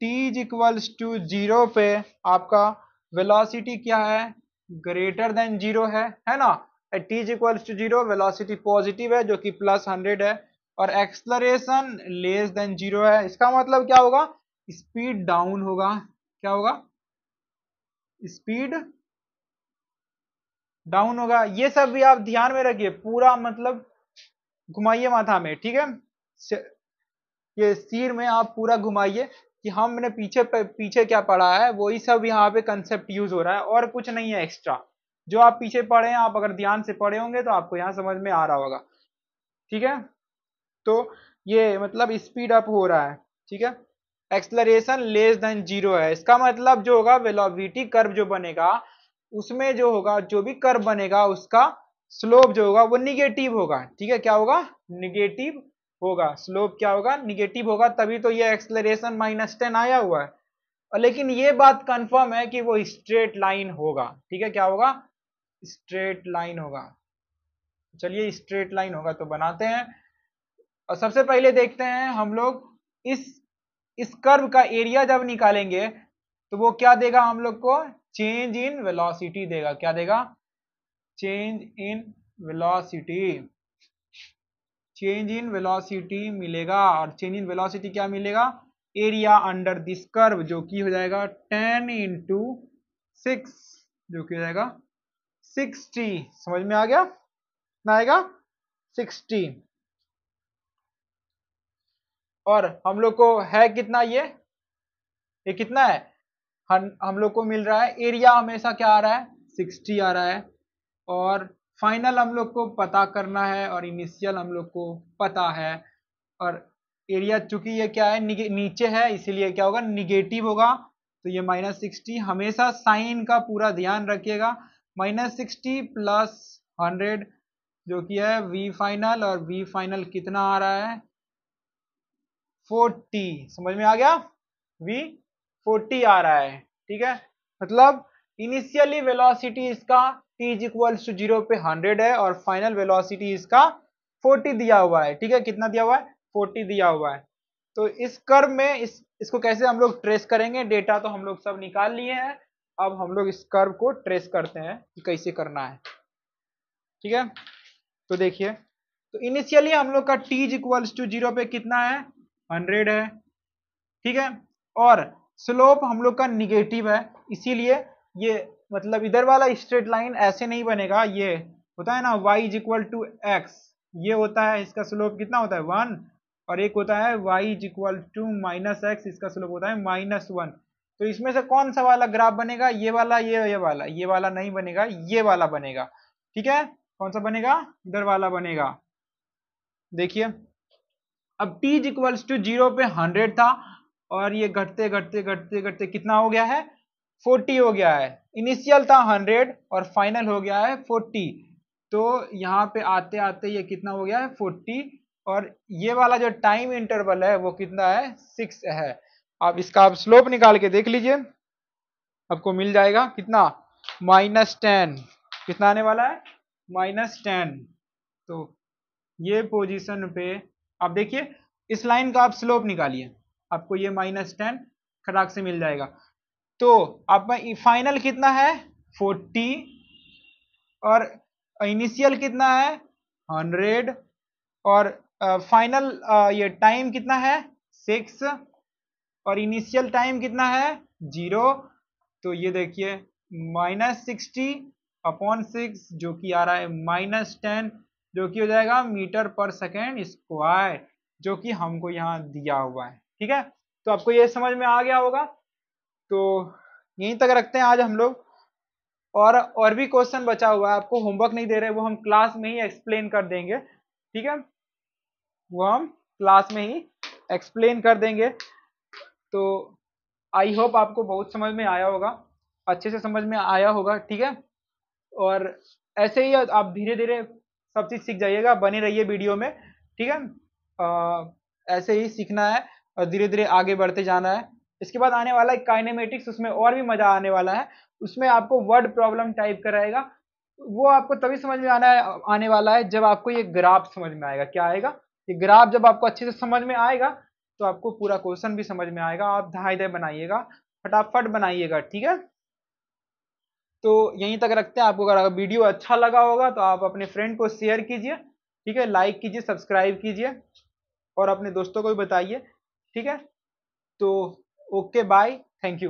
t इज इक्वल्स टू 0 पे आपका वेलोसिटी क्या है? ग्रेटर देन 0 है ना। t is equals to 0 velocity positive है जो कि +100 है, और एक्सलरेशन लेस देन 0 है। इसका मतलब क्या होगा? स्पीड डाउन होगा। क्या होगा? स्पीड डाउन होगा। ये सब भी आप ध्यान में रखिए, पूरा मतलब घुमाइए माथा में, ठीक है। ये सिर में आप पूरा घुमाइए कि हमने पीछे क्या पढ़ा है, वही सब यहाँ पे कंसेप्ट यूज हो रहा है, और कुछ नहीं है एक्स्ट्रा। जो आप पीछे पढ़े हैं, आप अगर ध्यान से पढ़े होंगे तो आपको यहाँ समझ में आ रहा होगा, ठीक है। तो ये मतलब स्पीड अप हो रहा है, ठीक है। एक्सलरेशन लेस देन 0 है, इसका मतलब जो होगा वेलोसिटी कर्व जो बनेगा, उसमें जो होगा, जो भी कर्व बनेगा उसका स्लोप जो होगा वो निगेटिव होगा, ठीक है। क्या होगा? निगेटिव होगा। स्लोप क्या होगा? निगेटिव होगा, तभी तो ये एक्सलरेशन -10 आया हुआ है। और लेकिन ये बात कंफर्म है कि वो स्ट्रेट लाइन होगा, ठीक है। क्या होगा? स्ट्रेट लाइन होगा। चलिए स्ट्रेट लाइन होगा तो बनाते हैं, और सबसे पहले देखते हैं हम लोग इस कर्व का एरिया जब निकालेंगे तो वो क्या देगा हम लोग को? चेंज इन वेलोसिटी देगा। क्या देगा? Change in velocity. Change in velocity मिलेगा, और चेंज इन वेलोसिटी क्या मिलेगा? एरिया अंडर दिस कर्व, जो कि हो जाएगा 10 इंटू 6, जो कि हो जाएगा 60। समझ में आ गया? कितना आएगा? 60। और हम लोग को है कितना ये कितना है? हम लोग को मिल रहा है एरिया हमेशा क्या आ रहा है? 60 आ रहा है। और फाइनल हम लोग को पता करना है, और इनिशियल हम लोग को पता है। और एरिया चूंकि ये क्या है, नीचे है, इसीलिए क्या होगा? निगेटिव होगा। तो ये -60, हमेशा साइन का पूरा ध्यान रखिएगा। -60 + 100 जो कि है v फाइनल, और v फाइनल कितना आ रहा है? 40। समझ में आ गया? v 40 आ रहा है, ठीक है। मतलब इनिशियली वेलोसिटी इसका t इज इक्वल्स टू 0 पे 100 है, और फाइनल वेलोसिटी इसका 40 दिया हुआ है, ठीक है। कितना दिया हुआ है? 40 दिया हुआ है। तो इस कर्व में इसको कैसे हम लोग ट्रेस करेंगे? डेटा तो हम लोग सब निकाल लिए हैं, अब हम लोग इस कर्व को ट्रेस करते हैं कि कैसे करना है, ठीक है। तो देखिए, तो इनिशियली हम लोग का t इज इक्वल्स टू 0 पे कितना है? 100 है, ठीक है। और स्लोप हम लोग का निगेटिव है, इसीलिए ये मतलब इधर वाला स्ट्रेट लाइन ऐसे नहीं बनेगा, ये होता है ना y is equal to x, ये होता है, इसका स्लोप कितना होता है 1, और एक होता है y is equal to minus x, इसका स्लोप होता है -1। तो इसमें से कौन सा वाला ग्राफ बनेगा, ये वाला, ये वाला, ये वाला नहीं बनेगा, ये वाला बनेगा। ठीक है, कौन सा बनेगा, इधर वाला बनेगा। देखिए अब t इज इक्वल्स टू 0 पे 100 था, और ये घटते घटते घटते घटते कितना हो गया है, 40 हो गया है। इनिशियल था 100 और फाइनल हो गया है 40। तो यहाँ पे आते आते ये कितना हो गया है 40, और ये वाला जो टाइम इंटरवल है वो कितना है 6 है। अब इसका आप स्लोप निकाल के देख लीजिए, आपको मिल जाएगा कितना, -10। कितना आने वाला है, -10। तो ये पोजीशन पे आप देखिए, इस लाइन का आप स्लोप निकालिए, आपको ये -10 खटाक से मिल जाएगा। तो आप फाइनल कितना है 40, और इनिशियल कितना है 100, और फाइनल ये टाइम कितना है 6, और इनिशियल टाइम कितना है 0। तो ये देखिए -60/6 जो कि आ रहा है -10, जो कि हो जाएगा मीटर पर सेकेंड स्क्वायर, जो कि हमको यहाँ दिया हुआ है। ठीक है, तो आपको ये समझ में आ गया होगा। तो यहीं तक रखते हैं आज हम लोग, और भी क्वेश्चन बचा हुआ है, आपको होमवर्क नहीं दे रहे, वो हम क्लास में ही एक्सप्लेन कर देंगे। ठीक है, वो हम क्लास में ही एक्सप्लेन कर देंगे। तो आई होप आपको बहुत समझ में आया होगा, अच्छे से समझ में आया होगा। ठीक है, और ऐसे ही आप धीरे धीरे सब चीज़ सीख जाइएगा, बने रहिए वीडियो में। ठीक है, ऐसे ही सीखना है और धीरे धीरे आगे बढ़ते जाना है। इसके बाद आने वाला है काइनेमेटिक्स, उसमें और भी मजा आने वाला है। उसमें आपको वर्ड प्रॉब्लम टाइप कराएगा, वो आपको तभी समझ में आने वाला है जब आपको ये ग्राफ समझ में आएगा। क्या आएगा, ये ग्राफ जब आपको अच्छे से समझ में आएगा तो आपको पूरा क्वेश्चन भी समझ में आएगा। आप धाए धाए बनाइएगा, फटाफट बनाइएगा। ठीक है, तो यहीं तक रखते हैं। आपको अगर वीडियो अच्छा लगा होगा तो आप अपने फ्रेंड को शेयर कीजिए। ठीक है, लाइक कीजिए, सब्सक्राइब कीजिए, और अपने दोस्तों को भी बताइए। ठीक है, तो ओके, बाय, थैंक यू।